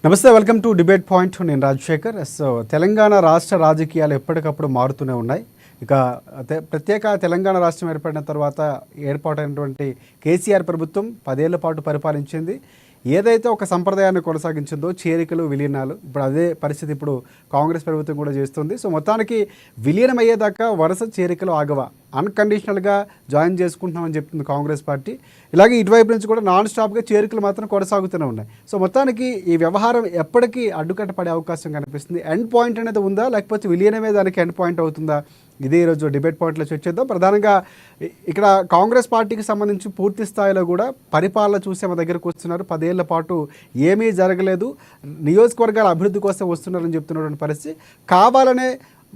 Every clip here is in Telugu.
నమస్తే, వెల్కమ్ టు డిబేట్ పాయింట్. నేను రాజశేఖర్. సో తెలంగాణ రాష్ట్ర రాజకీయాలు ఎప్పటికప్పుడు మారుతూనే ఉన్నాయి. ఇక ప్రత్యేక తెలంగాణ రాష్ట్రం ఏర్పడిన తర్వాత ఏర్పాటైనటువంటి కేసీఆర్ ప్రభుత్వం 10 ఏళ్ల పాటు పరిపాలించింది. ఏదైతే ఒక సంప్రదాయాన్ని కొనసాగించిందో చేరికలు విలీనాలు, ఇప్పుడు అదే పరిస్థితి ఇప్పుడు కాంగ్రెస్ ప్రభుత్వం కూడా చేస్తుంది. సో మొత్తానికి విలీనం అయ్యేదాకా వరుస చేరికలు ఆగవా, అన్కండిషనల్గా జాయిన్ చేసుకుంటున్నామని చెప్తుంది కాంగ్రెస్ పార్టీ. ఇలాగే ఇటువైపు నుంచి కూడా నాన్ స్టాప్గా చేరికలు మాత్రం కొనసాగుతూనే ఉన్నాయి. సో మొత్తానికి ఈ వ్యవహారం ఎప్పటికీ అడ్డుకట్ట పడే అవకాశం కనిపిస్తుంది. ఎండ్ పాయింట్ అనేది ఉందా, లేకపోతే విలీనమే దానికి ఎండ్ పాయింట్ అవుతుందా? ఇదే ఈరోజు డిబేట్ పాయింట్లో చర్చిద్దాం. ప్రధానంగా ఇక్కడ కాంగ్రెస్ పార్టీకి సంబంధించి పూర్తి స్థాయిలో కూడా పరిపాలన చూసే మా దగ్గరకు వస్తున్నారు. 10 ఏళ్ల పాటు ఏమీ జరగలేదు, నియోజకవర్గాల అభివృద్ధి కోసం వస్తున్నారని చెప్తున్నటువంటి పరిస్థితి. కావాలనే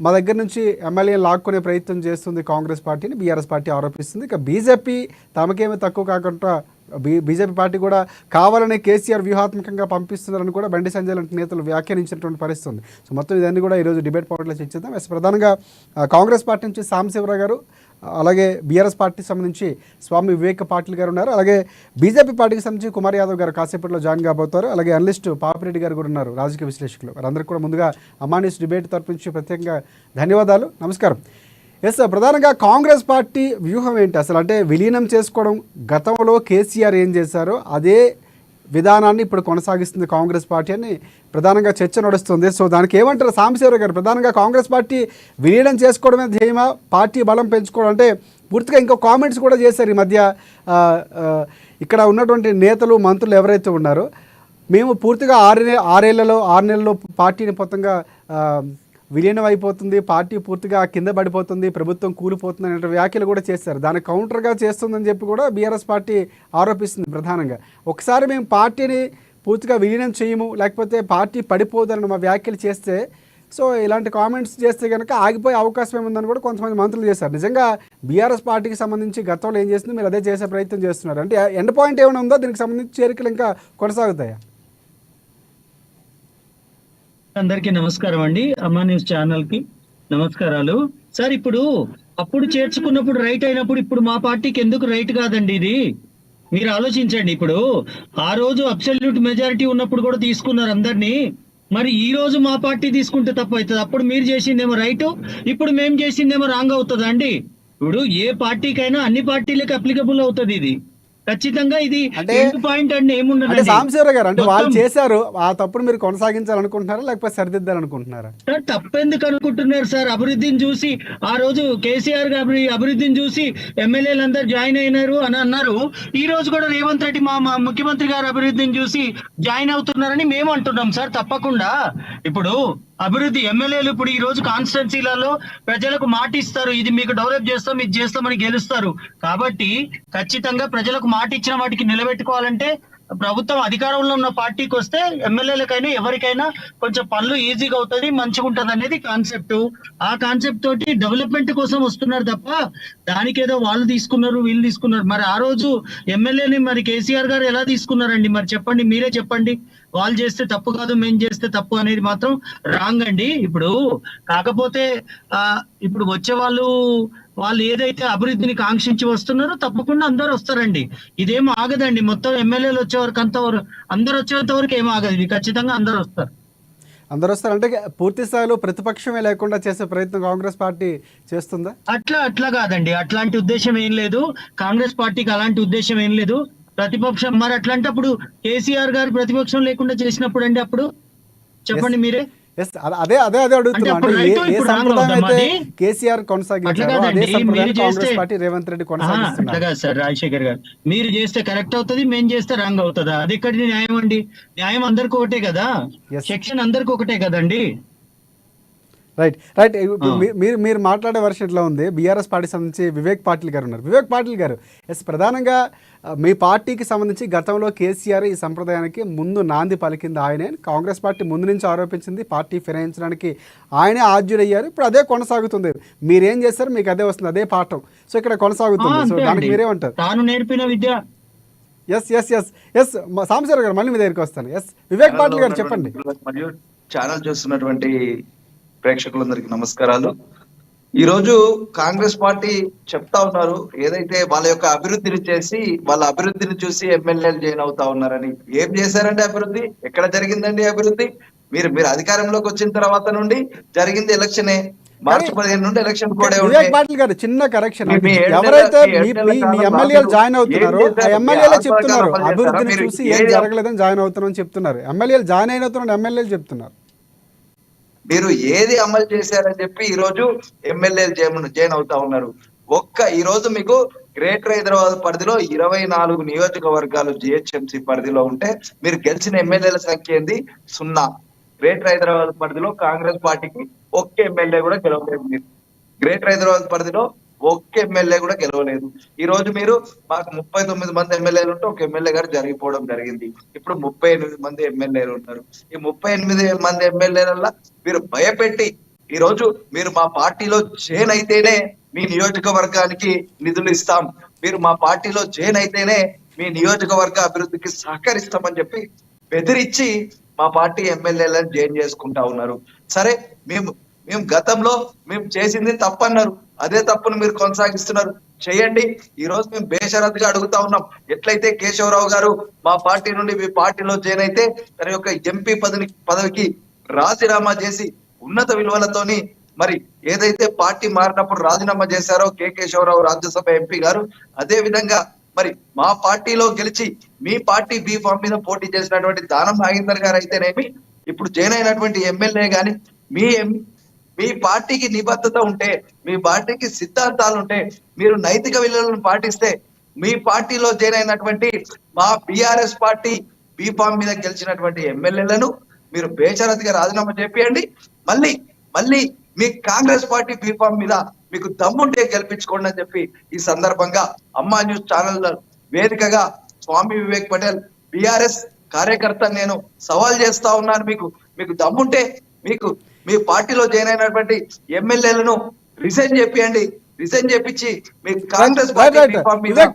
మా దగ్గర నుంచి ఎమ్మెల్యేలు లాక్కునే ప్రయత్నం చేస్తుంది కాంగ్రెస్ పార్టీని బీఆర్ఎస్ పార్టీ ఆరోపిస్తుంది. ఇక బీజేపీ తమకేమీ తక్కువ కాకుండా బీజేపీ పార్టీ కూడా కావాలనే కేసీఆర్ వ్యూహాత్మకంగా పంపిస్తున్నారని కూడా బండి సంజయ్ లాంటి నేతలు వ్యాఖ్యానించినటువంటి పరిస్థితి ఉంది. సో మొత్తం ఇదన్నీ కూడా ఈరోజు డిబేట్ పాయింట్లో చర్చిద్దాం. ప్రధానంగా కాంగ్రెస్ పార్టీ నుంచి సాంబశివరావు గారు, అలాగే బీఆర్ఎస్ పార్టీకి సంబంధించి స్వామి వివేక పాటిల్ గారు ఉన్నారు, అలాగే బీజేపీ పార్టీకి సంబంధించి కుమార్ యాదవ్ గారు కాసేపట్లో జాయిన్ కాబోతారు, అలాగే అనలిస్ట్ పాపిరెడ్డి గారు కూడా ఉన్నారు, రాజకీయ విశ్లేషకులు. వారందరికీ కూడా ముందుగా అమానిస్ డిబేట్ తరపు నుంచి ప్రత్యేకంగా ధన్యవాదాలు, నమస్కారం. ఎస్, ప్రధానంగా కాంగ్రెస్ పార్టీ వ్యూహం ఏంటి అసలు? అంటే విలీనం చేసుకోవడం, గతంలో కేసీఆర్ ఏం చేశారో అదే విధానాన్ని ఇప్పుడు కొనసాగిస్తుంది కాంగ్రెస్ పార్టీ అని ప్రధానంగా చర్చ నడుస్తుంది. సో దానికి ఏమంటారు సాంబశివరావు గారు? ప్రధానంగా కాంగ్రెస్ పార్టీ విలీనం చేసుకోవడమే ధ్యేయమా, పార్టీ బలం పెంచుకోవడం? అంటే పూర్తిగా ఇంకో కామెంట్స్ కూడా చేశారు ఈ మధ్య ఇక్కడ ఉన్నటువంటి నేతలు మంత్రులు ఎవరైతే ఉన్నారో, మేము పూర్తిగా 6 నెలల్లో పార్టీని మొత్తంగా విలీనం అయిపోతుంది, పార్టీ పూర్తిగా కింద పడిపోతుంది, ప్రభుత్వం కూలిపోతుంది అనే వ్యాఖ్యలు కూడా చేశారు. దానికి కౌంటర్గా చేస్తుందని చెప్పి కూడా బీఆర్ఎస్ పార్టీ ఆరోపిస్తుంది. ప్రధానంగా ఒకసారి మేము పార్టీని పూర్తిగా విలీనం చేయము, లేకపోతే పార్టీ పడిపోదని మా వ్యాఖ్యలు చేస్తే, సో ఇలాంటి కామెంట్స్ చేస్తే కనుక ఆగిపోయే అవకాశం ఏముందని కూడా కొంతమంది మంత్రులు చేశారు. నిజంగా బీఆర్ఎస్ పార్టీకి సంబంధించి గతంలో ఏం చేస్తుంది, మీరు అదే చేసే ప్రయత్నం చేస్తున్నారు. అంటే ఎండ్ పాయింట్ ఏమైనా ఉందో, దీనికి సంబంధించి చేరికలు ఇంకా కొనసాగుతాయా? అందరికీ నమస్కారం అండి. అమ్మా న్యూస్ ఛానల్ కి నమస్కారాలు సార్. ఇప్పుడు అప్పుడు చేర్చుకున్నప్పుడు రైట్ అయినప్పుడు ఇప్పుడు మా పార్టీకి ఎందుకు రైట్ కాదండి? ఇది మీరు ఆలోచించండి. ఇప్పుడు ఆ రోజు అబ్సల్యూట్ మెజారిటీ ఉన్నప్పుడు కూడా తీసుకున్నారు అందరినీ, మరి ఈ రోజు మా పార్టీ తీసుకుంటే తప్పు అవుతుంది. అప్పుడు మీరు చేసిందేమో రైట్, ఇప్పుడు మేము చేసిందేమో రాంగ్ అవుతుందా అండి? ఇప్పుడు ఏ పార్టీకైనా అన్ని పార్టీలకు అప్లికబుల్ అవుతుంది ఇది ఖచ్చితంగా. ఇది పాయింట్ అండి ఏముండదు. సాంబశివరావు గారు, అంటే వాళ్ళు చేశారు ఆ తప్పుడు మీరు కొనసాగించాలనుకుంటున్నారా, లేకపోతే సరిదిద్దాలనుకుంటున్నారా? తప్పెందుకు అనుకుంటున్నారు సార్? అభివృద్ధిని చూసి ఆ రోజు కేసీఆర్ గారి అభివృద్ధిని చూసి ఎమ్మెల్యేలు అందరు జాయిన్ అయినారు అని అన్నారు. ఈ రోజు కూడా రేవంత్ రెడ్డి మా ముఖ్యమంత్రి గారు అభివృద్ధిని చూసి జాయిన్ అవుతున్నారని మేము అంటున్నాం సార్. తప్పకుండా ఇప్పుడు అభివృద్ధి ఎమ్మెల్యేలు ఇప్పుడు ఈ రోజు కాన్స్టిట్యున్సీలలో ప్రజలకు మాట ఇస్తారు, ఇది మీకు డెవలప్ చేస్తాం, ఇది చేస్తామని గెలుస్తారు. కాబట్టి ఖచ్చితంగా ప్రజలకు మాట ఇచ్చిన వాటికి నిలబెట్టుకోవాలంటే ప్రభుత్వం అధికారంలో ఉన్న పార్టీకి వస్తే ఎమ్మెల్యేలకైనా ఎవరికైనా కొంచెం పనులు ఈజీగా అవుతుంది, మంచిగా ఉంటుంది అనేది కాన్సెప్ట్. ఆ కాన్సెప్ట్ తోటి డెవలప్మెంట్ కోసం వస్తున్నారు తప్ప దానికేదో వాళ్ళు తీసుకున్నారు వీళ్ళు తీసుకున్నారు. మరి ఆ రోజు ఎమ్మెల్యేని మరి కేసీఆర్ గారు ఎలా తీసుకున్నారండి? మరి చెప్పండి, మీరే చెప్పండి. వాళ్ళు చేస్తే తప్పు కాదు, మేము చేస్తే తప్పు అనేది మాత్రం రాంగ్ అండి. ఇప్పుడు కాకపోతే ఇప్పుడు వచ్చే వాళ్ళు ఏదైతే అభివృద్ధిని కాంక్షించి వస్తున్నారో తప్పకుండా అందరూ వస్తారండి. ఇదేం ఆగదండి. మొత్తం ఎమ్మెల్యేలు వచ్చేవరకు అందరు వచ్చేంత వరకు ఏం ఆగదు. ఇది ఖచ్చితంగా అందరూ వస్తారు. అందరూ వస్తారు అంటే పూర్తి స్థాయిలో ప్రతిపక్షమే లేకుండా చేసే ప్రయత్నం కాంగ్రెస్ పార్టీ చేస్తుందా? అట్లా కాదండి. అట్లాంటి ఉద్దేశం ఏం లేదు. కాంగ్రెస్ పార్టీకి అలాంటి ఉద్దేశం ఏం లేదు. ప్రతిపక్షం మరి అట్లాంటప్పుడు కేసీఆర్ గారు ప్రతిపక్షం లేకుండా చేసినప్పుడు అండి అప్పుడు చెప్పండి మీరే. అదే అడుగుతున్నా. కేసీఆర్ కొనసాగించారు, రేవంత్ రెడ్డి కొనసాగిస్తున్నారు సార్. రాజశేఖర్ గారు, మీరు చేస్తే కరెక్ట్ అవుతుంది, మేము చేస్తే రాంగ్ అవుతుందా? అది ఎక్కడి న్యాయం అండి? న్యాయం అందరికి ఒకటే కదా, సెక్షన్ అందరికి ఒకటే కదండి. రైట్. మీరు మాట్లాడే వర్షన్ ఎట్లా ఉంది? బీఆర్ఎస్ పార్టీ సంబంధించి వివేక్ పాటిల్ గారు ఉన్నారు. వివేక్ పాటిల్ గారు, ప్రధానంగా మీ పార్టీకి సంబంధించి గతంలో కేసీఆర్ ఈ సంప్రదాయానికి ముందు నాంది పలికింది ఆయనే, కాంగ్రెస్ పార్టీ ముందు నుంచి ఆరోపించింది, పార్టీ ఫిరాయించడానికి ఆయనే ఆద్యుడయ్యారు. ఇప్పుడు అదే కొనసాగుతుంది. మీరేం చేస్తారు, మీకు అదే వస్తుంది, అదే పాఠం. సో ఇక్కడ కొనసాగుతుంది. సో దానికి మీరేమంటారు? తాను నేర్పిన విద్య. ఎస్ సాంబశివరావు గారు, మళ్ళీ మీ దగ్గరికి వస్తాను. వివేక్ పాటిల్ గారు చెప్పండి. మరియు ఛానల్ చూస్తున్నటువంటి ప్రేక్షకులందరికీ నమస్కారాలు. ఈ రోజు కాంగ్రెస్ పార్టీ చెప్తా ఉన్నారు ఏదైతే వాళ్ళ యొక్క అభివృద్ధిని చేసి వాళ్ళ అభివృద్ధిని చూసి ఎమ్మెల్యేలు జాయిన్ అవుతా ఉన్నారని. ఏం చేశారండి అభివృద్ధి? ఎక్కడ జరిగిందండి అభివృద్ధి? మీరు అధికారంలోకి వచ్చిన తర్వాత నుండి జరిగింది ఎలక్షనే. కానీ మార్చి 15 నుండి ఎలక్షన్ కూడా ఉంటే వివేక్ పాటిల్ గారు చిన్న కరెక్షన్, మీ ఎవరైతే మీ మీ 7 మీ నెలల మీ కాలంలో ఎమ్మెల్యేలు మీరు జాయిన్ ఏం అవుతున్నారో ఆ చేశారు? మీ ఎమ్మెల్యేలే 6 పథకాలు చెప్తున్నారు అమలు చేశారా? అభివృద్ధిని మీరు చూసి ఏం ఏది జరగలేదని జాయిన్ అవుతున్నారని చెప్తున్నారు. ఎమ్మెల్యేలు జాయిన్ అయినవుతున్న ఎమ్మెల్యేలు చెప్తున్నారు. మీరు ఏది అమలు చేశారని చెప్పి ఈ రోజు ఎమ్మెల్యేలు జాయిన్ అవుతా ఉన్నారు. ఈ రోజు మీకు గ్రేటర్ హైదరాబాద్ పరిధిలో 24 నియోజకవర్గాలు జిహెచ్ఎంసీ పరిధిలో ఉంటే మీరు గెలిచిన ఎమ్మెల్యేల సంఖ్య ఏంది? 0. గ్రేటర్ హైదరాబాద్ పరిధిలో కాంగ్రెస్ పార్టీకి ఒక్క ఎమ్మెల్యే కూడా గెలవలేదు. మీరు గ్రేటర్ హైదరాబాద్ పరిధిలో ఒక్క ఎమ్మెల్యే కూడా గెలవలేదు. ఈ రోజు మీరు మాకు 39 మంది ఎమ్మెల్యేలు ఉంటే ఒక ఎమ్మెల్యే గారు జరిగిపోవడం జరిగింది. ఇప్పుడు 38 మంది ఎమ్మెల్యేలు ఉన్నారు. ఈ 38 మంది ఎమ్మెల్యేల మీరు భయపెట్టి ఈ రోజు మీరు మా పార్టీలో జాయిన్ అయితేనే మీ నియోజకవర్గానికి నిధులు ఇస్తాం, మీరు మా పార్టీలో జాయిన్ అయితేనే మీ నియోజకవర్గ అభివృద్ధికి సహకరిస్తామని చెప్పి బెదిరించి మా పార్టీ ఎమ్మెల్యేలను జాయిన్ చేసుకుంటా ఉన్నారు. సరే, మేము మేము గతంలో మేము చేసింది తప్పన్నారు, అదే తప్పును మీరు కొనసాగిస్తున్నారు. చేయండి. ఈ రోజు మేము బేషరతుగా అడుగుతా ఉన్నాం. ఎట్లయితే కేశవరావు గారు మా పార్టీ నుండి మీ పార్టీలో జాయిన్ అయితే తన యొక్క ఎంపీ పదవికి రాజీనామా చేసి ఉన్నత విలువలతోని మరి ఏదైతే పార్టీ మారినప్పుడు రాజీనామా చేశారో కేశవరావు రాజ్యసభ ఎంపీ గారు, అదే విధంగా మరి మా పార్టీలో గెలిచి మీ పార్టీ బీ ఫామ్ మీద పోటీ చేసినటువంటి దానం నాగేందర్ గారు అయితేనేమి, ఇప్పుడు జాయిన్ అయినటువంటి ఎమ్మెల్యే గాని మీ మీ పార్టీకి నిబద్ధత ఉంటే, మీ పార్టీకి సిద్ధాంతాలు ఉంటే, మీరు నైతిక విలువలను పాటిస్తే మీ పార్టీలో జాయిన్ అయినటువంటి మా బిఆర్ఎస్ పార్టీ బీఫామ్ మీద గెలిచినటువంటి ఎమ్మెల్యేలను మీరు బేషరతుగా రాజీనామా చేపియండి. మళ్ళీ మళ్ళీ మీ కాంగ్రెస్ పార్టీ బీఫామ్ మీద మీకు దమ్ముంటే గెలిపించుకోండి అని చెప్పి ఈ సందర్భంగా అమ్మా న్యూస్ ఛానల్ వేదికగా స్వామి వివేక్ పటేల్ బిఆర్ఎస్ కార్యకర్త నేను సవాల్ చేస్తా ఉన్నాను. మీకు దమ్ముంటే మీకు మీ పార్టీలో జాయిన్ అయినటువంటి ఎమ్మెల్యేలను రిజైన్ చేపియండి. రిజైన్ చేపించి మీ కాంగ్రెస్ వివేక్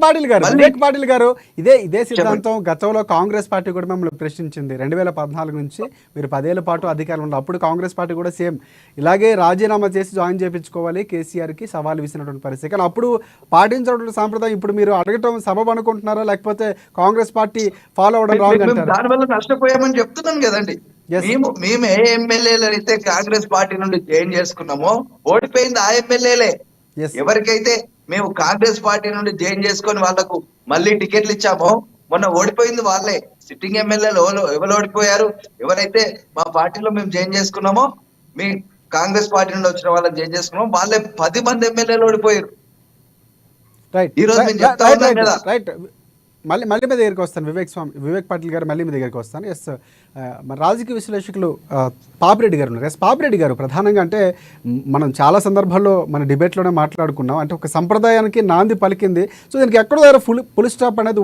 పాటిల్ గారు ఇదే సిద్ధాంతం గతంలో కాంగ్రెస్ పార్టీ కూడా మిమ్మల్ని ప్రశ్నించింది. 2014 నుంచి మీరు 10 ఏళ్ల పాటు అధికారంలో అప్పుడు కాంగ్రెస్ పార్టీ కూడా సేమ్ ఇలాగే రాజీనామా చేసి జాయిన్ చేయించుకోవాలి కేసీఆర్కి సవాల్ విసినటువంటి పరిస్థితి. కానీ అప్పుడు పాటించినటువంటి సాంప్రదాయం ఇప్పుడు మీరు అడగటం సబబు అనుకుంటున్నారా, లేకపోతే కాంగ్రెస్ పార్టీ ఫాలో అవడం రాంగ్ అంటారా? దానివల్ల నష్టపోయామని చెప్తున్నాను కదండి. మేము ఏ ఎమ్మెల్యేలు అయితే కాంగ్రెస్ పార్టీ నుండి జాయిన్ చేసుకున్నామో ఓడిపోయింది ఆ ఎమ్మెల్యేలే. ఎవరికైతే మేము కాంగ్రెస్ పార్టీ నుండి జాయిన్ చేసుకొని వాళ్లకు మళ్ళీ టికెట్లు ఇచ్చామో మొన్న ఓడిపోయింది వాళ్ళే. సిట్టింగ్ ఎమ్మెల్యేలు ఎవరు ఓడిపోయారు? ఎవరైతే మా పార్టీలో మేము జాయిన్ చేసుకున్నామో, మీ కాంగ్రెస్ పార్టీ నుండి వచ్చిన వాళ్ళని జాయిన్ చేసుకున్నాం, వాళ్ళే 10 మంది ఎమ్మెల్యేలు ఓడిపోయారు. ఈ రోజు మేము చెప్తా ఉన్నాం కదా. మళ్ళీ మీ దగ్గరికి వస్తాను వివేక్ పాటిల్ గారు, మళ్ళీ మీ దగ్గరికి వస్తాను. ఎస్, మన రాజకీయ విశ్లేషకులు పాపిరెడ్డి గారు ఉన్నారు. ఎస్ పాపిరెడ్డి గారు, ప్రధానంగా అంటే మనం చాలా సందర్భాల్లో మన డిబేట్లోనే మాట్లాడుకున్నాం, అంటే ఒక సంప్రదాయానికి నాంది పలికింది. సో దీనికి ఎక్కడో దగ్గర ఫుల్ స్టాప్ అనేది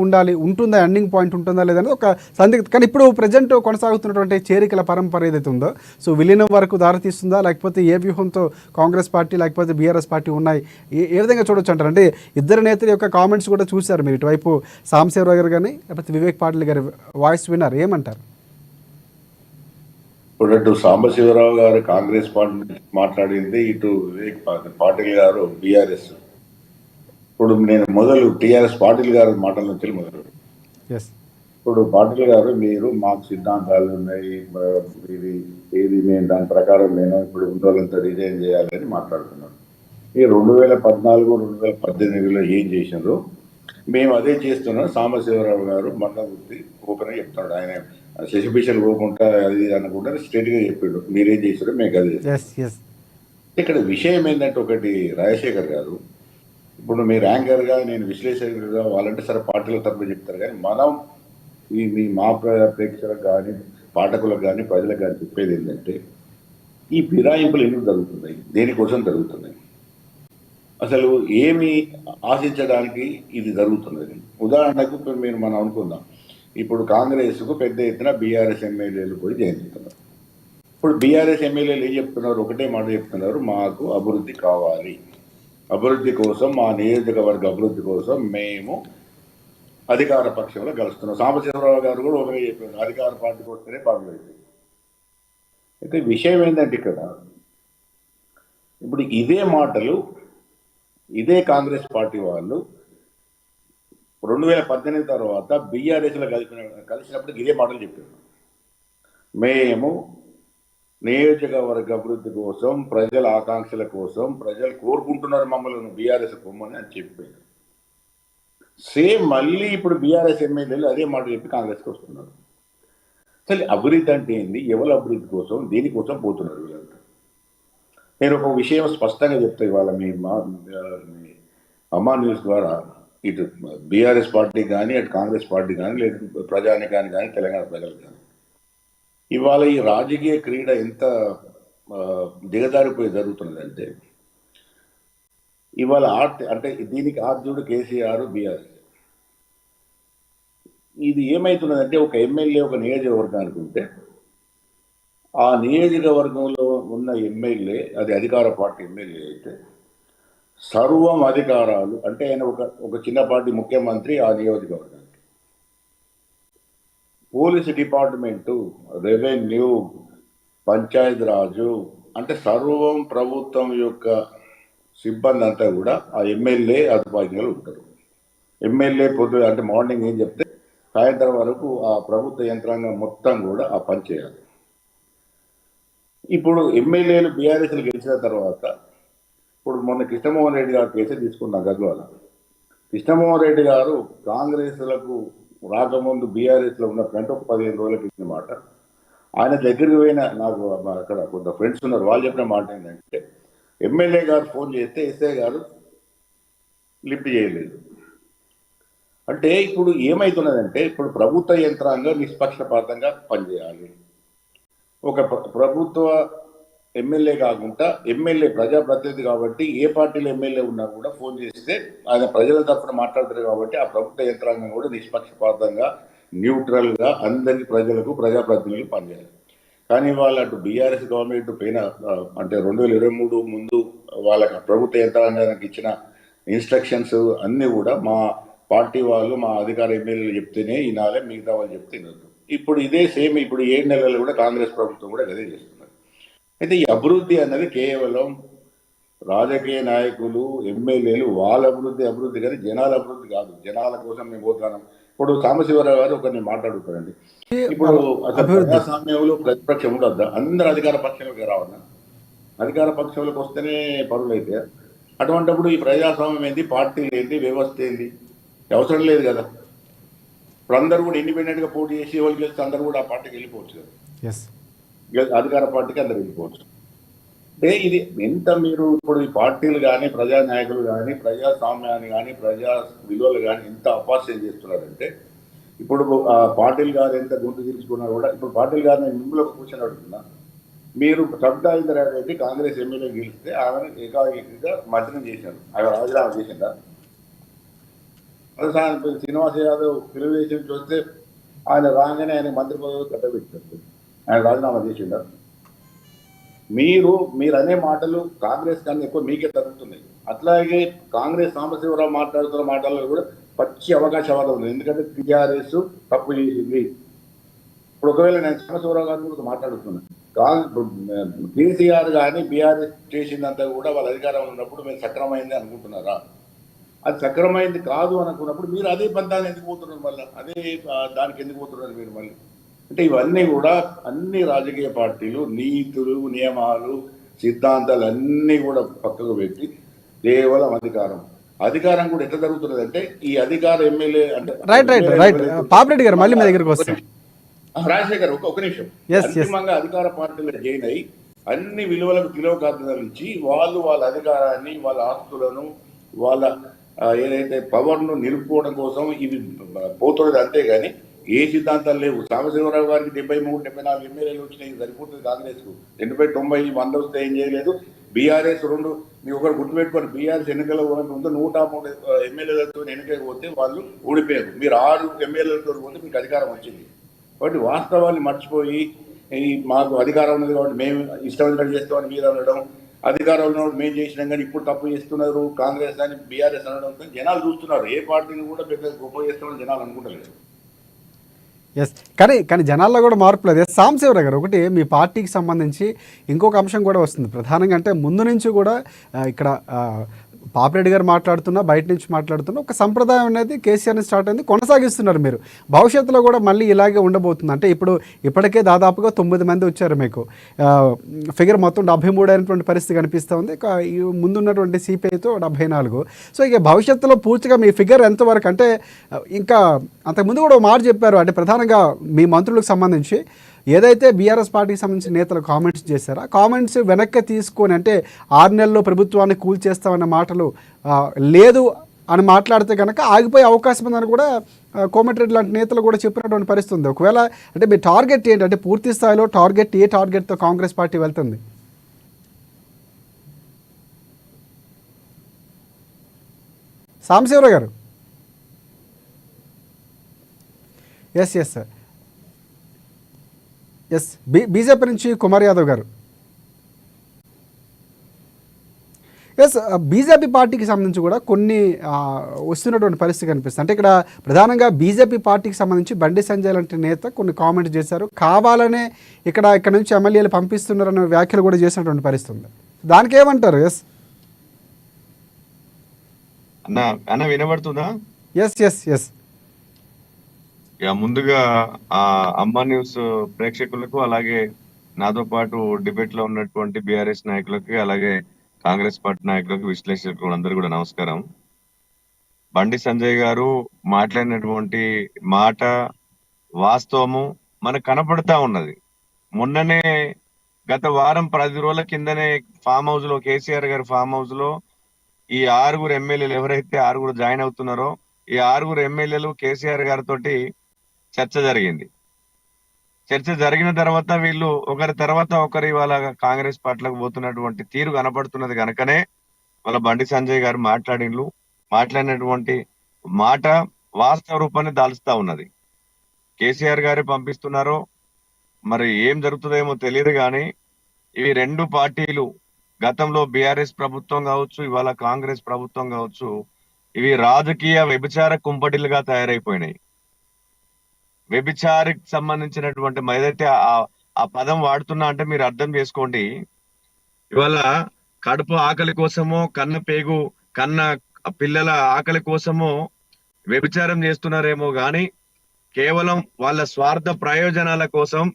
ఉంటుందా, ఎండింగ్ పాయింట్ ఉంటుందా లేదనేది ఒక సందిగ్ధ. కానీ ఇప్పుడు ప్రజెంట్ కొనసాగుతున్నటువంటి చేరికల పరంపర ఏదైతే ఉందో, సో విలీనం వరకు దారితీస్తుందా, లేకపోతే ఏ వ్యూహంతో కాంగ్రెస్ పార్టీ లేకపోతే బీఆర్ఎస్ పార్టీ ఉన్నాయి, ఏ విధంగా చూడొచ్చు అంటారు? అంటే ఇద్దరు నేతల యొక్క కామెంట్స్ కూడా చూశారు మీరు, ఇటువైపు సాంబశివరావు గారు కానీ లేకపోతే వివేక్ పాటిల్ గారి వాయిస్ విన్నారు, ఏమంటారు? ఇప్పుడు అటు సాంబశివరావు గారు కాంగ్రెస్ పార్టీ మాట్లాడింది, ఇటు వివేక్ పాటిల్ గారు బీఆర్ఎస్. ఇప్పుడు నేను మొదలు టీఆర్ఎస్ పాటిల్ గారు మాటల నుంచి మొదలు. ఇప్పుడు పాటిల్ గారు, మీరు మాకు సిద్ధాంతాలు ఉన్నాయి, ఇది ఏది మేము దాని ప్రకారం నేను ఇప్పుడు ఉన్నోళ్ళంతా రిజైన్ చేయాలని మాట్లాడుతున్నాను. ఈ 2014, 2018లో ఏం చేసినారో మేము అదే చేస్తున్నాం. సాంబశివరావు గారు మొన్న ఓపెన్గా చెప్తున్నాడు. ఆయన శశిభూషణ్ పోకుండా అది అనుకుంటే స్ట్రైట్గా చెప్పాడు, మీరేం చేశారో మేము అది. ఇక్కడ విషయం ఏంటంటే, ఒకటి రాజశేఖర్ గారు, ఇప్పుడు మీరు యాంకర్గా నేను విశ్లేషకులుగా వాళ్ళంటే సరే పార్టీల తరపున చెప్తారు, కానీ మనం మా ప్రేక్షకులకు కానీ పాఠకులకు కానీ ప్రజలకు కానీ చెప్పేది ఏంటంటే, ఈ ఫిరాయింపులు ఎందుకు జరుగుతున్నాయి, దేనికోసం జరుగుతున్నాయి, అసలు ఏమి ఆశించడానికి ఇది జరుగుతున్నది. ఉదాహరణకు మనం అనుకుందాం, ఇప్పుడు కాంగ్రెస్కు పెద్ద ఎత్తున బీఆర్ఎస్ ఎమ్మెల్యేలు పోయి జయిస్తున్నారు. ఇప్పుడు బీఆర్ఎస్ ఎమ్మెల్యేలు ఏం చెప్తున్నారు? ఒకటే మాట చెప్తున్నారు, మాకు అభివృద్ధి కావాలి, అభివృద్ధి కోసం, మా నియోజకవర్గ అభివృద్ధి కోసం మేము అధికార పక్షంలో కలుస్తున్నాం. సాంబశివరావు గారు కూడా ఒకటే చెప్పారు, అధికార పార్టీకి వస్తేనే బాగుంది. అయితే విషయం ఏంటంటే, ఇక్కడ ఇప్పుడు ఇదే మాటలు ఇదే కాంగ్రెస్ పార్టీ వాళ్ళు 2018 తర్వాత బీఆర్ఎస్లో కలిసినప్పుడు ఇదే మాటలు చెప్పారు. మేము నియోజకవర్గ అభివృద్ధి కోసం, ప్రజల ఆకాంక్షల కోసం, ప్రజలు కోరుకుంటున్నారు మమ్మల్ని బీఆర్ఎస్ పొమ్మని అని చెప్పారు. సేమ్ మళ్ళీ ఇప్పుడు బీఆర్ఎస్ ఎమ్మెల్యేలు అదే మాట చెప్పి కాంగ్రెస్కి వస్తున్నారు. అసలు అభివృద్ధి అంటే ఏంది? ఎవరి అభివృద్ధి కోసం, దేనికోసం పోతున్నారు వీళ్ళంతా? నేను ఒక విషయం స్పష్టంగా చెప్తా ఇవాళ మీ అమ్మా న్యూస్ ద్వారా, ఇటు బీఆర్ఎస్ పార్టీ కానీ, అటు కాంగ్రెస్ పార్టీ కానీ, లేదు ప్రజానికానికి కానీ, తెలంగాణ ప్రజలకు కానీ, ఇవాళ ఈ రాజకీయ క్రీడ ఎంత దిగజారిపోయి జరుగుతున్నదంటే, ఇవాళ అంటే దీనికి ఆర్జుడు కేసీఆర్, బీఆర్ఎస్. ఇది ఏమవుతున్నదంటే, ఒక ఎమ్మెల్యే ఒక నియోజకవర్గానికి ఉంటే ఆ నియోజకవర్గంలో ఉన్న ఎమ్మెల్యే, అది అధికార పార్టీ ఎమ్మెల్యే అయితే సర్వం అధికారాలు, అంటే ఆయన ఒక చిన్నపాటి ముఖ్యమంత్రి ఆ నియోజకవర్గానికి. పోలీసు డిపార్ట్మెంటు, రెవెన్యూ, పంచాయతీ రాజు, అంటే సర్వం ప్రభుత్వం యొక్క సిబ్బంది అంతా కూడా ఆ ఎమ్మెల్యే అధిపాజ్ఞలు ఉంటారు. ఎమ్మెల్యే అంటే మార్నింగ్ ఏం చెప్తే సాయంత్రం వరకు ఆ ప్రభుత్వ యంత్రాంగం మొత్తం కూడా ఆ పని చేయాలి. ఇప్పుడు ఎమ్మెల్యేలు బీఆర్ఎస్లు గెలిచిన తర్వాత, ఇప్పుడు మొన్న కృష్ణమోహన్ రెడ్డి గారు కేసు తీసుకున్నాం గద్వాల. కృష్ణమోహన్ రెడ్డి గారు కాంగ్రెస్లకు రాకముందు బీఆర్ఎస్లో ఉన్నటువంటి ఒక 15 రోజుల క్రితం మాట, ఆయన దగ్గరికి పోయిన, నాకు అక్కడ కొంత ఫ్రెండ్స్ ఉన్నారు, వాళ్ళు చెప్పిన మాట ఏంటంటే, ఎమ్మెల్యే గారు ఫోన్ చేస్తే ఎస్ఐ గారు లిఫ్ట్ చేయలేదు. అంటే ఇప్పుడు ఏమవుతున్నదంటే, ఇప్పుడు ప్రభుత్వ యంత్రాంగం నిష్పక్షపాతంగా పనిచేయాలి. ఒక ప్రభుత్వ ఎమ్మెల్యే కాకుండా ఎమ్మెల్యే ప్రజాప్రతినిధి కాబట్టి ఏ పార్టీలో ఎమ్మెల్యే ఉన్నా కూడా ఫోన్ చేస్తే ఆయన ప్రజల తరఫున మాట్లాడతారు కాబట్టి ఆ ప్రభుత్వ యంత్రాంగం కూడా నిష్పక్షపాతంగా, న్యూట్రల్గా అందరి ప్రజలకు, ప్రజాప్రతినిధులు పనిచేయాలి. కానీ వాళ్ళు అటు బీఆర్ఎస్ గవర్నమెంట్ పైన, అంటే 2023 ముందు వాళ్ళకి ప్రభుత్వ యంత్రాంగానికి ఇచ్చిన ఇన్స్ట్రక్షన్స్ అన్నీ కూడా మా పార్టీ వాళ్ళు, మా అధికార ఎమ్మెల్యేలు చెప్తేనే ఈనాలే, మిగతా వాళ్ళు చెప్తే వినొద్దు. ఇప్పుడు ఇదే సేమ్, ఇప్పుడు 7 నెలలు కూడా కాంగ్రెస్ ప్రభుత్వం కూడా అదే చేస్తున్నారు. అయితే ఈ అభివృద్ధి అన్నది కేవలం రాజకీయ నాయకులు, ఎమ్మెల్యేలు వాళ్ళ అభివృద్ధి కానీ జనాల అభివృద్ధి కాదు. జనాల కోసం మేము పోతున్నాం. ఇప్పుడు సాంబశివరావు గారు ఒకరిని మాట్లాడుతారండి, ఇప్పుడు అసలు ప్రజాస్వామ్యంలో ప్రతిపక్షం ఉండొద్దా? అందరూ అధికార పక్షంలోకి రావన్నా? అధికార పక్షంలోకి వస్తేనే పనులు అయితే, అటువంటిప్పుడు ఈ ప్రజాస్వామ్యం ఏంది, పార్టీలు ఏంది, వ్యవస్థ ఏంది? అవసరం లేదు కదా. ఇప్పుడు అందరూ కూడా ఇండిపెండెంట్గా పోటీ చేసి ఎవరు గెలిస్తే అందరూ కూడా ఆ పార్టీకి వెళ్ళిపోవచ్చు కదా. అధికార పార్టీకి అందరు వెళ్ళిపోవచ్చు. అంటే ఇది ఎంత మీరు ఇప్పుడు ఈ పార్టీలు కానీ, ప్రజా నాయకులు కానీ, ప్రజాస్వామ్యాన్ని కానీ, ప్రజా విలువలు కానీ ఎంత అపాస్యం చేస్తున్నారంటే, ఇప్పుడు ఆ పార్టీలు గారు ఎంత గొంతు తీర్చుకున్నా కూడా, ఇప్పుడు పార్టీలు గారిని మిమ్మల్ని కూర్చొని అడుగుతున్నా, మీరు సబితా ఇంద్రారెడ్డి కాంగ్రెస్ ఎమ్మెల్యే గెలిస్తే ఆమెను ఏకాఏకిగా మంత్రిని చేశారు, ఆమె రాజీనామా చేసిందా? శ్రీనివాస్ యాదవ్ తెలుగుదేశం చూస్తే ఆయన రాగానే ఆయన మంత్రి పదవి కట్టబెట్టారు, ఆయన రాజీనామా చేసిందా? మీరు అనే మాటలు కాంగ్రెస్ కన్నా ఎక్కువ మీకే తగ్గుతున్నాయి. అట్లాగే కాంగ్రెస్ సాంబశివరావు మాట్లాడుతున్న మాటల్లో కూడా పచ్చి అవకాశవాదం ఉంది. ఎందుకంటే టీఆర్ఎస్ తప్పు చేసింది. ఇప్పుడు ఒకవేళ నేను సాంబశివరావు గారిని కూడా మాట్లాడుతున్నాను, కేసీఆర్ కానీ బీఆర్ఎస్ చేసిందంతా కూడా వాళ్ళ అధికారంలో ఉన్నప్పుడు మీరు సక్రమైంది అనుకుంటున్నారా? అది సక్రమైంది కాదు అనుకున్నప్పుడు మీరు అదే బంధాన్ని ఎందుకు పోతున్నారు? మళ్ళీ అదే దానికి ఎందుకు పోతున్నారు మీరు మళ్ళీ? అంటే ఇవన్నీ కూడా అన్ని రాజకీయ పార్టీలు నీతులు, నియమాలు, సిద్ధాంతాలు అన్నీ కూడా పక్కకు పెట్టి కేవలం అధికారం కూడా ఎట్లా జరుగుతున్నది అంటే, ఈ అధికార ఎమ్మెల్యే అంటే రైట్ పాపిరెడ్డి గారు మళ్ళీ మీ దగ్గరికి వస్తాం. రాజశేఖర్ ఒక నిమిషం. అంతిమంగా అధికార పార్టీలో జాయిన్ అయ్యి అన్ని విలువలకు తిలోకార్థాలు ఇచ్చి వాళ్ళ అధికారాన్ని, వాళ్ళ ఆస్తులను, వాళ్ళ ఏదైతే పవర్ను నిలుపుకోవడం కోసం ఇది పోతున్నది. అంతేగాని ఏ సిద్ధాంతాలు లేవు. సాంబశివరావు గారికి 73-74 ఎమ్మెల్యేలు వచ్చినాయి, సరిపోతుంది కాంగ్రెస్కు. 80-90-100 వస్తే ఏం చేయలేదు. బీఆర్ఎస్ మీ ఒకరు గుర్తుపెట్టుకొని, బీఆర్ఎస్ ఎన్నికల్లో ఉంటే 103 ఎమ్మెల్యేలతో ఎన్నికలకు పోతే వాళ్ళు ఓడిపోయారు. మీరు 6 ఎమ్మెల్యేలతో పోతే మీకు అధికారం వచ్చింది. కాబట్టి వాస్తవాన్ని మర్చిపోయి మాకు అధికారం ఉన్నది కాబట్టి మేము ఇష్టమైనట్టు చేస్తామని మీరు అనడం, అధికారంలో మేము చేసినాం కానీ ఇప్పుడు తప్పు చేస్తున్నారు కాంగ్రెస్ అని బీఆర్ఎస్ అనడం జనాలు చూస్తున్నారు. ఏ పార్టీని కూడా పెద్ద గొప్ప చేస్తామని జనాలు అనుకుంటలేదు. ఎస్, కానీ జనాల్లో కూడా మార్పు లేదు. సాంబశివరావు గారు, ఒకటి మీ పార్టీకి సంబంధించి ఇంకొక అంశం కూడా వస్తుంది ప్రధానంగా. అంటే ముందు నుంచి కూడా ఇక్కడ పాపిరెడ్డి గారు మాట్లాడుతున్నా, బయట నుంచి మాట్లాడుతున్నా, ఒక సంప్రదాయం అనేది కేసీఆర్ని స్టార్ట్ అయింది, కొనసాగిస్తున్నారు మీరు. భవిష్యత్తులో కూడా మళ్ళీ ఇలాగే ఉండబోతుంది. అంటే ఇప్పటికే దాదాపుగా 9 మంది వచ్చారు మీకు. ఫిగర్ మొత్తం 73 అయినటువంటి పరిస్థితి కనిపిస్తూ ఉంది. ముందున్నటువంటి సిపిఐతో 74. సో ఇక భవిష్యత్తులో పూర్తిగా మీ ఫిగర్ ఎంతవరకు అంటే, ఇంకా అంతకుముందు కూడా ఒక మాట చెప్పారు, అంటే ప్రధానంగా మీ మంత్రులకు సంబంధించి ఏదైతే బీఆర్ఎస్ పార్టీకి సంబంధించిన నేతలు కామెంట్స్ చేశారో, కామెంట్స్ వెనక్కి తీసుకొని, అంటే 6 నెలల్లో ప్రభుత్వాన్ని కూల్చేస్తామన్న మాటలు లేదు అని మాట్లాడితే కనుక ఆగిపోయే అవకాశం ఉందని కూడా కోమటిరెడ్డి లాంటి నేతలు కూడా చెప్పినటువంటి పరిస్థితి ఉంది. ఒకవేళ అంటే మీ టార్గెట్ ఏంటి, అంటే పూర్తి స్థాయిలో టార్గెట్ ఏ టార్గెట్తో కాంగ్రెస్ పార్టీ వెళ్తుంది? సాంబశివరావు గారు. Yes sir. ఎస్, బీజేపీ నుంచి కుమార్ యాదవ్ గారు. ఎస్, బీజేపీ పార్టీకి సంబంధించి కూడా కొన్ని వస్తున్నటువంటి పరిస్థితి కనిపిస్తుంది. అంటే ఇక్కడ ప్రధానంగా బీజేపీ పార్టీకి సంబంధించి బండి సంజయ్ లాంటి నేత కొన్ని కామెంట్స్ చేశారు, కావాలనే ఇక్కడ నుంచి ఎమ్మెల్యేలు పంపిస్తున్నారనే వ్యాఖ్యలు కూడా చేసినటువంటి పరిస్థితి ఉంది. దానికి ఏమంటారు? ఎస్ అన్న వినబడుతుందా? ఎస్. ముందుగా అమ్మా న్యూస్ ప్రేక్షకులకు, అలాగే నాతో పాటు డిబేట్ లో ఉన్నటువంటి బీఆర్ఎస్ నాయకులకి, అలాగే కాంగ్రెస్ పార్టీ నాయకులకు, విశ్లేషకులకు అందరూ కూడా నమస్కారం. బండి సంజయ్ గారు మాట్లాడినటువంటి మాట వాస్తవము మనకు కనపడతా ఉన్నది. మొన్ననే గత వారం 10 రోజుల కిందనే ఫామ్ హౌస్ లో, కేసీఆర్ గారి ఫామ్ హౌస్ లో ఈ 6 ఎమ్మెల్యేలు ఎవరైతే 6 జాయిన్ అవుతున్నారో, ఈ 6 ఎమ్మెల్యేలు కేసీఆర్ గారితో చర్చ జరిగింది. చర్చ జరిగిన తర్వాత వీళ్ళు ఒకరి తర్వాత ఒకరు ఇవాళ కాంగ్రెస్ పార్టీలకు పోతున్నటువంటి తీరు కనపడుతున్నది కనుకనే వాళ్ళ బండి సంజయ్ గారు మాట్లాడినటువంటి మాట వాస్తవ రూపాన్ని దాల్చుతా ఉన్నది. కేసీఆర్ గారు పంపిస్తున్నారో మరి ఏం జరుగుతుందేమో తెలియదు, కానీ ఇవి 2 పార్టీలు గతంలో బీఆర్ఎస్ ప్రభుత్వం కావచ్చు, ఇవాళ కాంగ్రెస్ ప్రభుత్వం కావచ్చు, ఇవి రాజకీయ వ్యభిచార కుంపటిలుగా తయారైపోయినాయి. వ్యభిచారికి సంబంధించినటువంటి ఏదైతే ఆ పదం వాడుతున్నా అంటే మీరు అర్థం చేసుకోండి. ఇవాళ కడుపు ఆకలి కోసమో, కన్న పిల్లల ఆకలి కోసమో వ్యభిచారం చేస్తున్నారేమో గాని, కేవలం వాళ్ళ స్వార్థ ప్రయోజనాల కోసం,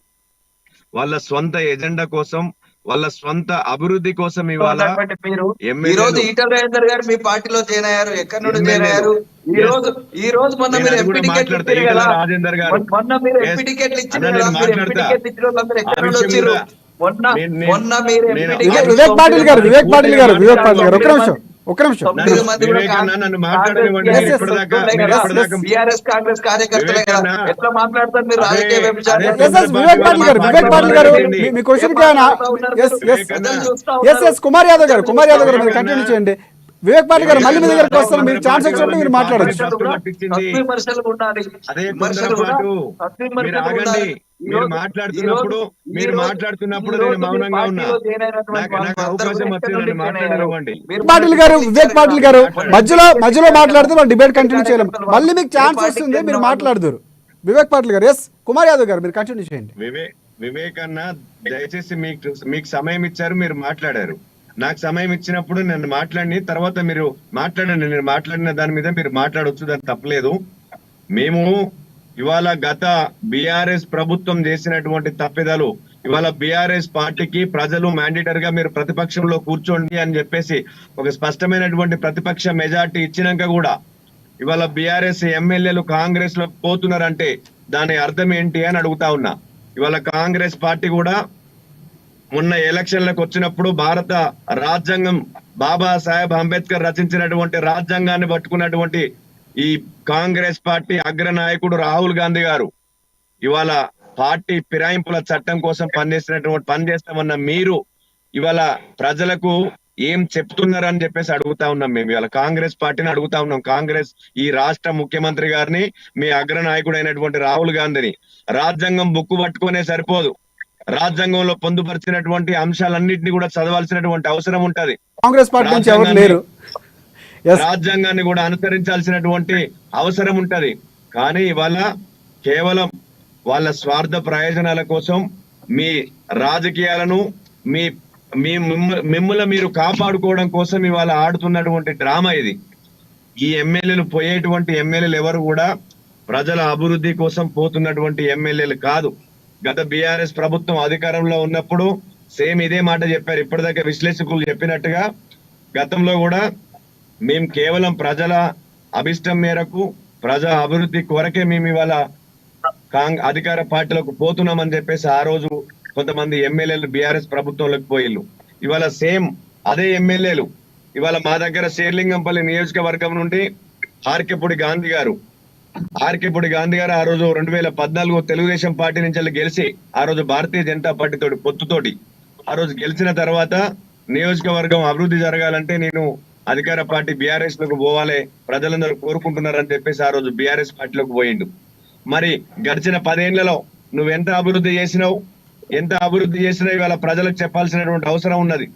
వాళ్ళ సొంత ఎజెండా కోసం, వాళ్ళ స్వంత అభివృద్ధి కోసం ఇవాళ ఈ రోజు ఈటల రాజేందర్ గారు మీ పార్టీలో జాయిన్ అయ్యారు. ఎక్కడి నుండి జాయిన్ అయ్యారు? ఈ రోజు మొన్న మీరు ఎంపీ టికెట్ ఇచ్చారు కదా, మొన్న మీరు ఎంపీ టికెట్లు ఇచ్చారు కదా, మీరు ఎంపీ టికెట్ ఇచ్చిన వాళ్ళందరూ ఎక్కడి నుండి వచ్చారు? మొన్న మీరు వివేక్ పాటిల్ గారు ఒక్క నిమిషం. బీఆర్ఎస్ కాంగ్రెస్ కార్యకర్తలే కదా, ఎట్లా మాట్లాడతారు మీరు? రాజకీయ వివేక్ పాటిల్ గారు మీ క్వశ్చన్ కుమార్ యాదవ్ గారు మీరు కంటిన్యూ చేయండి. వివేక్ పాటిల్ గారు మళ్ళీ మీ దగ్గరకు వస్తారు, మీరు ఛాన్స్ వచ్చినప్పుడు మీరు మాట్లాడచ్చు. మీరు మాట్లాడుతున్నప్పుడు నేను మౌనంగా ఉన్నా. నాకు అవకాశం వచ్చిందని మాట్లాడనివ్వండి. వివేక్ పాటిల్ గారు మధ్యలో మాట్లాడితే మనం డిబేట్ కంటిన్యూ చేయలేం. మళ్ళీ మీకు ఛాన్స్ వస్తుంది, మీరు మాట్లాడుతారు. వివేక్ పాటిల్ గారు. ఎస్, కుమార్ యాదవ్ గారు మీరు కంటిన్యూ చేయండి. వివేక్ అన్న, దయచేసి మీకు సమయం ఇచ్చారు, మీరు మాట్లాడారు. నాకు సమయం ఇచ్చినప్పుడు నన్ను మాట్లాడి తర్వాత మీరు మాట్లాడండి. నేను మాట్లాడిన దాని మీద మీరు మాట్లాడవచ్చు, దాని తప్పలేదు. మేము ఇవాళ గత బీఆర్ఎస్ ప్రభుత్వం చేసినటువంటి తప్పిదాలు, ఇవాళ బీఆర్ఎస్ పార్టీకి ప్రజలు మ్యాండేటరీ గా మీరు ప్రతిపక్షంలో కూర్చోండి అని చెప్పేసి ఒక స్పష్టమైనటువంటి ప్రతిపక్ష మెజార్టీ ఇచ్చినాక కూడా ఇవాళ బీఆర్ఎస్ ఎమ్మెల్యేలు కాంగ్రెస్ లో పోతున్నారంటే దాని అర్థం ఏంటి అని అడుగుతా ఉన్నా. ఇవాళ కాంగ్రెస్ పార్టీ కూడా మొన్న ఎలక్షన్లకు వచ్చినప్పుడు భారత రాజ్యాంగం, బాబాసాహెబ్ అంబేద్కర్ రచించినటువంటి రాజ్యాంగాన్ని పట్టుకున్నటువంటి ఈ కాంగ్రెస్ పార్టీ అగ్రనాయకుడు రాహుల్ గాంధీ గారు ఇవాళ పార్టీ ఫిరాయింపుల చట్టం కోసం పనిచేస్తామన్న మీరు ఇవాళ ప్రజలకు ఏం చెప్తున్నారని చెప్పేసి అడుగుతా ఉన్నాం. మేము ఇవాళ కాంగ్రెస్ పార్టీని అడుగుతా ఉన్నాం. కాంగ్రెస్ ఈ రాష్ట్ర ముఖ్యమంత్రి గారిని, మీ అగ్రనాయకుడు అయినటువంటి రాహుల్ గాంధీని, రాజ్యాంగం బుక్కు పట్టుకునే సరిపోదు, రాజ్యాంగంలో పొందుపరిచినటువంటి అంశాలన్నింటినీ కూడా చదవాల్సినటువంటి అవసరం ఉంటది. కాంగ్రెస్ పార్టీ నుంచి ఎవరు లేరు, రాజ్యాంగాన్ని కూడా అనుసరించాల్సినటువంటి అవసరం ఉంటది. కానీ ఇవాళ కేవలం వాళ్ళ స్వార్థ ప్రయోజనాల కోసం మీ రాజకీయాలను మీ మీ మిమ్మల్ని మీరు కాపాడుకోవడం కోసం ఇవాళ ఆడుతున్నటువంటి డ్రామా ఇది. ఈ ఎమ్మెల్యేలు పోయేటువంటి ఎమ్మెల్యేలు ఎవరు కూడా ప్రజల అభివృద్ధి కోసం పోతున్నటువంటి ఎమ్మెల్యేలు కాదు. గత బీఆర్ఎస్ ప్రభుత్వం అధికారంలో ఉన్నప్పుడు సేమ్ ఇదే మాట చెప్పారు. ఇప్పటిదాకా విశ్లేషకులు చెప్పినట్టుగా గతంలో కూడా మేము కేవలం ప్రజల అభిష్టం మేరకు ప్రజా అభివృద్ధి కొరకే మేము ఇవాళ అధికార పార్టీలకు పోతున్నామని చెప్పేసి ఆ రోజు కొంతమంది ఎమ్మెల్యేలు బీఆర్ఎస్ ప్రభుత్వంలోకి పోయిళ్ళు. ఇవాళ సేమ్ అదే ఎమ్మెల్యేలు ఇవాళ మా దగ్గర శేర్లింగంపల్లి నియోజకవర్గం నుండి ఆర్కేపూడి గాంధీ గారు ఆ రోజు 2014 తెలుగుదేశం పార్టీ నుంచి గెలిచి ఆ రోజు భారతీయ జనతా పార్టీ తోటి పొత్తుతోటి ఆ రోజు గెలిచిన తర్వాత నియోజకవర్గం అభివృద్ధి జరగాలంటే నేను అధికార పార్టీ బీఆర్ఎస్ లోకి పోవాలి, ప్రజలందరూ కోరుకుంటున్నారని చెప్పేసి ఆ రోజు బీఆర్ఎస్ పార్టీలోకి పోయిండు. మరి గడిచిన 10 ఏళ్లలో నువ్వు ఎంత అభివృద్ధి చేసినావు ఇవాళ ప్రజలకు చెప్పాల్సినటువంటి అవసరం ఉన్నది.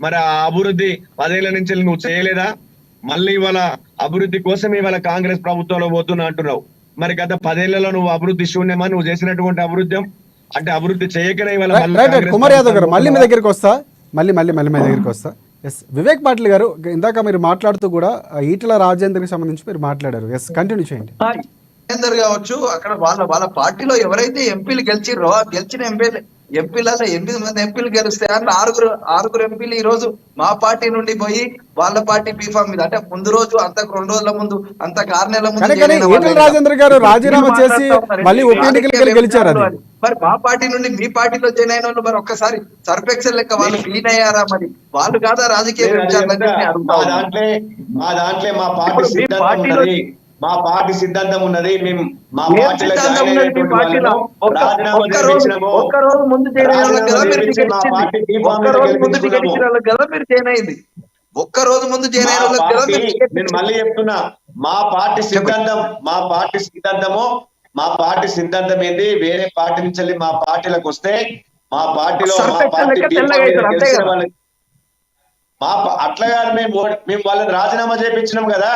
మరి ఆ అభివృద్ధి 10 ఏళ్ల నుంచి నువ్వు చేయలేదా? మళ్ళీ ఇవాళ అభివృద్ధి కోసం ఇవాళ కాంగ్రెస్ ప్రభుత్వంలో పోతున్నా అంటున్నావు. మరి గత 10 ఏళ్లలో నువ్వు అభివృద్ధి శూన్యమా? నువ్వు చేసినటువంటి అభివృద్ధి అంటే అభివృద్ధి చేయకనే ఇవాళ కుమార్ యాదవ్ గారు మళ్ళీ మీ దగ్గరికి వస్తా మళ్ళీ మీ దగ్గరికి వస్తా. ఎస్, వివేక్ పాటిల్ గారు ఇందాక మీరు మాట్లాడుతూ కూడా ఈటల రాజేందర్కి సంబంధించి మీరు మాట్లాడారు. ఎస్, కంటిన్యూ చేయండి. రాజేందర్ కావచ్చు, అక్కడ వాళ్ళ పార్టీలో ఎవరైతే ఎంపీలు గెలిచిర్రో గెలిచిన ఎంపీలలో 8 మంది ఎంపీలు గెలిస్తే అన్న ఆరుగురు ఎంపీలు ఈ రోజు మా పార్టీ నుండి పోయి వాళ్ళ పార్టీ బీఫామ్ మీద అంటే ముందు రోజు అంతకు 2 రోజుల ముందు అంతకు 6 నెలల ముందు ఈటల రాజేందర్ గారు రాజీనామా చేసి మళ్ళీ ఉప ఎన్నికలకు గెలిచారు. మరి మా పార్టీ నుండి మీ పార్టీలో జాయిన్ అయిన వాళ్ళు మరి ఒక్కసారి సర్పెక్సల్ లెక్క వాళ్ళు క్లీన్ అయ్యారా? మరి వాళ్ళు కాదా రాజకీయ మా పార్టీ సిద్ధాంతం ఉన్నది. మేము మా ఒక్క రోజు ముందు జాయిన్ అయిన వాళ్ళకి కదా మీరు జాయిన్ అయింది. ఒక్క రోజు ముందు జాయిన్ అయిన వాళ్ళకి కదా నేను మళ్ళీ చెప్తున్నా, మా పార్టీ సిద్ధాంతం ఏంది? వేరే పార్టీ నుంచి వెళ్ళి మా పార్టీలకు వస్తే మా పార్టీలో అట్లా కాదు, మేము వాళ్ళని రాజీనామా చేయించినాం కదా.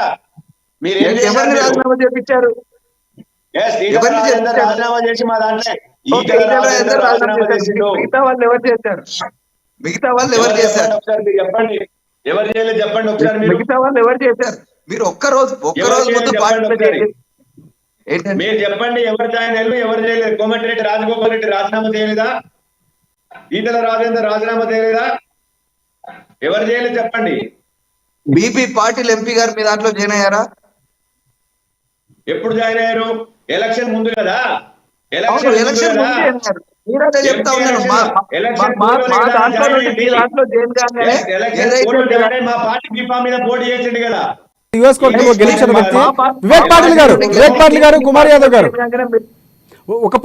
మీరు రాజీనామా చేయించారు? రాజీనామా చేసి మా దాంట్లో మిగతా వాళ్ళు ఎవరు చేశారు? ఒకసారి చెప్పండి, ఎవరు చేయలేదు చెప్పండి ఒకసారి. మిగతా వాళ్ళు ఎవరు చేశారు? మీరు ఒక్క రోజు ముందు మీరు చెప్పండి, ఎవరు జాయిన్ అయ్యారు ఎవరు చేయలేదు? కోమటిరెడ్డి రాజగోపాల్ రెడ్డి రాజీనామా చేయలేదా? ఈటల రాజేందర్ రాజీనామా చేయలేదా? ఎవరు చేయలేదు చెప్పండి. బీపీ పాటిల్ ఎంపీ గారు మీ దాంట్లో జాయిన్ అయ్యారా? ఎప్పుడు జాయిన్ అయ్యారు? ఎలక్షన్ ముందు కదా. ఎలక్షన్ చెప్తా ఉన్నారు. మా పార్టీ బీఫామ్ మీద పోటీ చేసిండు కదా. యుఎస్ కోర్టులో గెలిచిన వ్యక్తి వివేక్ పాటిల్ గారు కుమార్ యాదవ్ గారు ఒక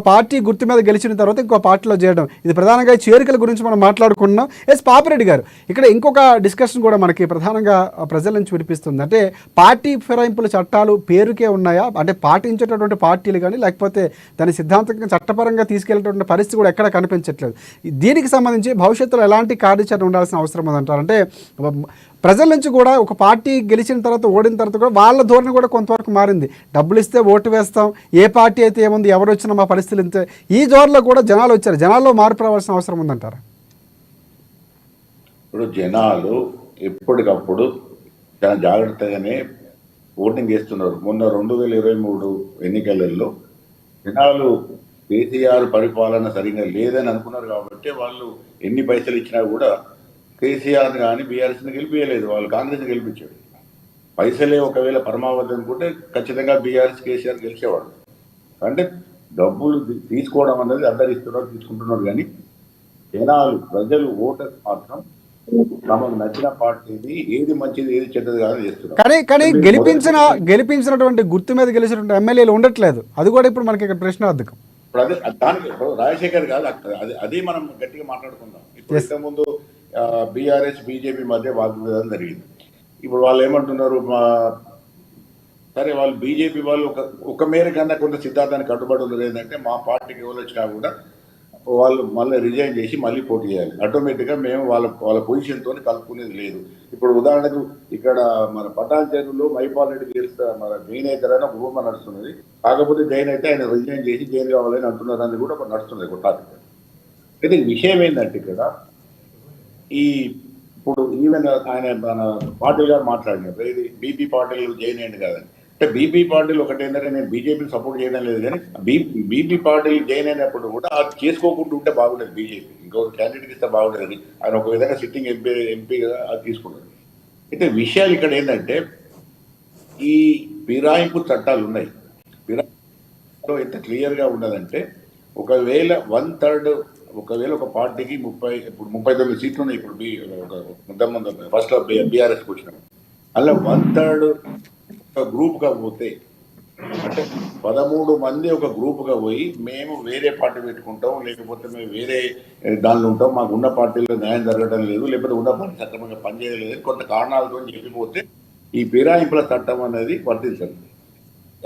పార్టీ గుర్తు మీద గెలిచిన తర్వాత ఇంకో పార్టీలో చేయడం, ఇది ప్రధానంగా చేరికల గురించి మనం మాట్లాడుకుంటున్నాం. ఎస్, పాపిరెడ్డి గారు ఇక్కడ ఇంకొక డిస్కషన్ కూడా మనకి ప్రధానంగా ప్రజల నుంచి వినిపిస్తుంది. అంటే పార్టీ ఫిరాయింపుల చట్టాలు పేరుకే ఉన్నాయా, అంటే పాటించేటటువంటి పార్టీలు కానీ లేకపోతే దాని సిద్ధాంతంగా చట్టపరంగా తీసుకెళ్లేటువంటి పరిస్థితి కూడా ఎక్కడ కనిపించట్లేదు. దీనికి సంబంధించి భవిష్యత్తులో ఎలాంటి కార్యాచరణ ఉండాల్సిన అవసరం ఉందంటారు? అంటే ప్రజల నుంచి కూడా ఒక పార్టీ గెలిచిన తర్వాత ఓడిన తర్వాత కూడా వాళ్ళ ధోరణి కూడా కొంతవరకు మారింది. డబ్బులు ఇస్తే ఓటు వేస్తాం, ఏ పార్టీ అయితే ఏముంది, ఎవరు వచ్చినా మా పరిస్థితులు ఇంతే, ఈ ధోరణిలో కూడా జనాలు వచ్చారు. జనాల్లో మార్పు రావాల్సిన అవసరం ఉందంటారా? ఇప్పుడు జనాలు ఎప్పటికప్పుడు చాలా జాగ్రత్తగానే ఓటింగ్ చేస్తున్నారు. మొన్న 2023 ఎన్నికలలో జనాలు కేసీఆర్ పరిపాలన సరిగ్గా లేదని అనుకున్నారు కాబట్టి వాళ్ళు ఎన్ని పైసలు ఇచ్చినా కూడా కేసీఆర్ని కానీ బీఆర్ఎస్ని గెలిపించలేదు, వాళ్ళు కాంగ్రెస్ని గెలిపించాడు. పైసలే ఒకవేళ పరమావధి అనుకుంటే ఖచ్చితంగా బీఆర్ఎస్ కేసీఆర్ గెలిచేవాడు. అంటే డబ్బులు తీసుకోవడం అనేది అందరు ఇస్తున్నారు, తీసుకుంటున్నారు. కానీ ప్రజలు ఓటర్స్ మాత్రం తమకు నచ్చిన పార్టీని ఏది మంచిది ఏది చెడ్డది కాదని చేస్తున్నారు. కానీ గెలిపించినటువంటి గుర్తు మీద గెలిచినటువంటి ఎమ్మెల్యేలు ఉండట్లేదు. అది కూడా ఇప్పుడు మనకి ఇక్కడ ప్రశ్నార్థకం. ఇప్పుడు అదే దానికి రాజశేఖర్ కాదు, అదే మనం గట్టిగా మాట్లాడుకుందాం. ఇప్పుడు ఇంతకుముందు బీఆర్ఎస్ బీజేపీ మధ్య వాగ్వివాదం జరిగింది. ఇప్పుడు వాళ్ళు ఏమంటున్నారు, సరే వాళ్ళు బీజేపీ వాళ్ళు ఒక మేర కన్నా కొంత సిద్ధాంతానికి కట్టుబడి ఉన్నది ఏంటంటే మా పార్టీకి ఎవరు వచ్చినా కూడా వాళ్ళు మళ్ళీ రిజైన్ చేసి మళ్ళీ పోటీ చేయాలి. ఆటోమేటిక్గా మేము వాళ్ళ పొజిషన్తో కలుపుకునేది లేదు. ఇప్పుడు ఉదాహరణకు ఇక్కడ మన పటాన్ చెరువులో మైపాల్ రెడ్డి గెలుస్తా మన జైన్ అవుతారని ఒక రూమర్ నడుస్తున్నది. కాకపోతే జైన్ అయితే ఆయన రిజైన్ చేసి జైన్ కావాలని అంటున్నారు అని కూడా నడుస్తున్నది ఒక టాపిక్. అయితే విషయం ఏంటంటే ఇక్కడ ఈ ఇప్పుడు ఈవెన్ ఆయన మన పాటిల్ గారు మాట్లాడినప్పుడు ఇది బీపీ పాటిల్ జైన్ అయ్యింది కాదని. అంటే బీపీ పాటిల్ ఒకటి ఏంటంటే నేను బీజేపీని సపోర్ట్ చేయడం లేదు, కానీ బీపీ పాటిల్ జైన్ అయినప్పుడు కూడా అది చేసుకోకుండా ఉంటే బాగుండేది. బీజేపీ ఇంకొక క్యాండిడేట్ ఇస్తే బాగుండేది. ఆయన ఒక విధంగా సిట్టింగ్ ఎంపీగా అది తీసుకున్నారు. అయితే విషయాలు ఇక్కడ ఏంటంటే ఈ ఫిరాయింపు చట్టాలు ఉన్నాయి. ఫిరాయింపులో ఎంత క్లియర్గా ఉన్నదంటే ఒకవేళ 1/3 ఒకవేళ ఒక పార్టీకి 39 సీట్లు ఉన్నాయి. ఇప్పుడు ఫస్ట్ బీఆర్ఎస్కి వచ్చినాం. అలా 1/3 ఒక గ్రూప్గా పోతే అంటే 13 మంది ఒక గ్రూప్గా పోయి మేము వేరే పార్టీ పెట్టుకుంటాం, లేకపోతే మేము వేరే దానిలో ఉంటాం, మాకు ఉన్న పార్టీలో న్యాయం జరగడం లేదు, లేకపోతే ఉన్న పార్టీ సక్రమంగా పనిచేయలేదు, కొంత కారణాలతో చెప్పిపోతే ఈ ఫిరాయింపుల చట్టం అనేది వర్తించదు.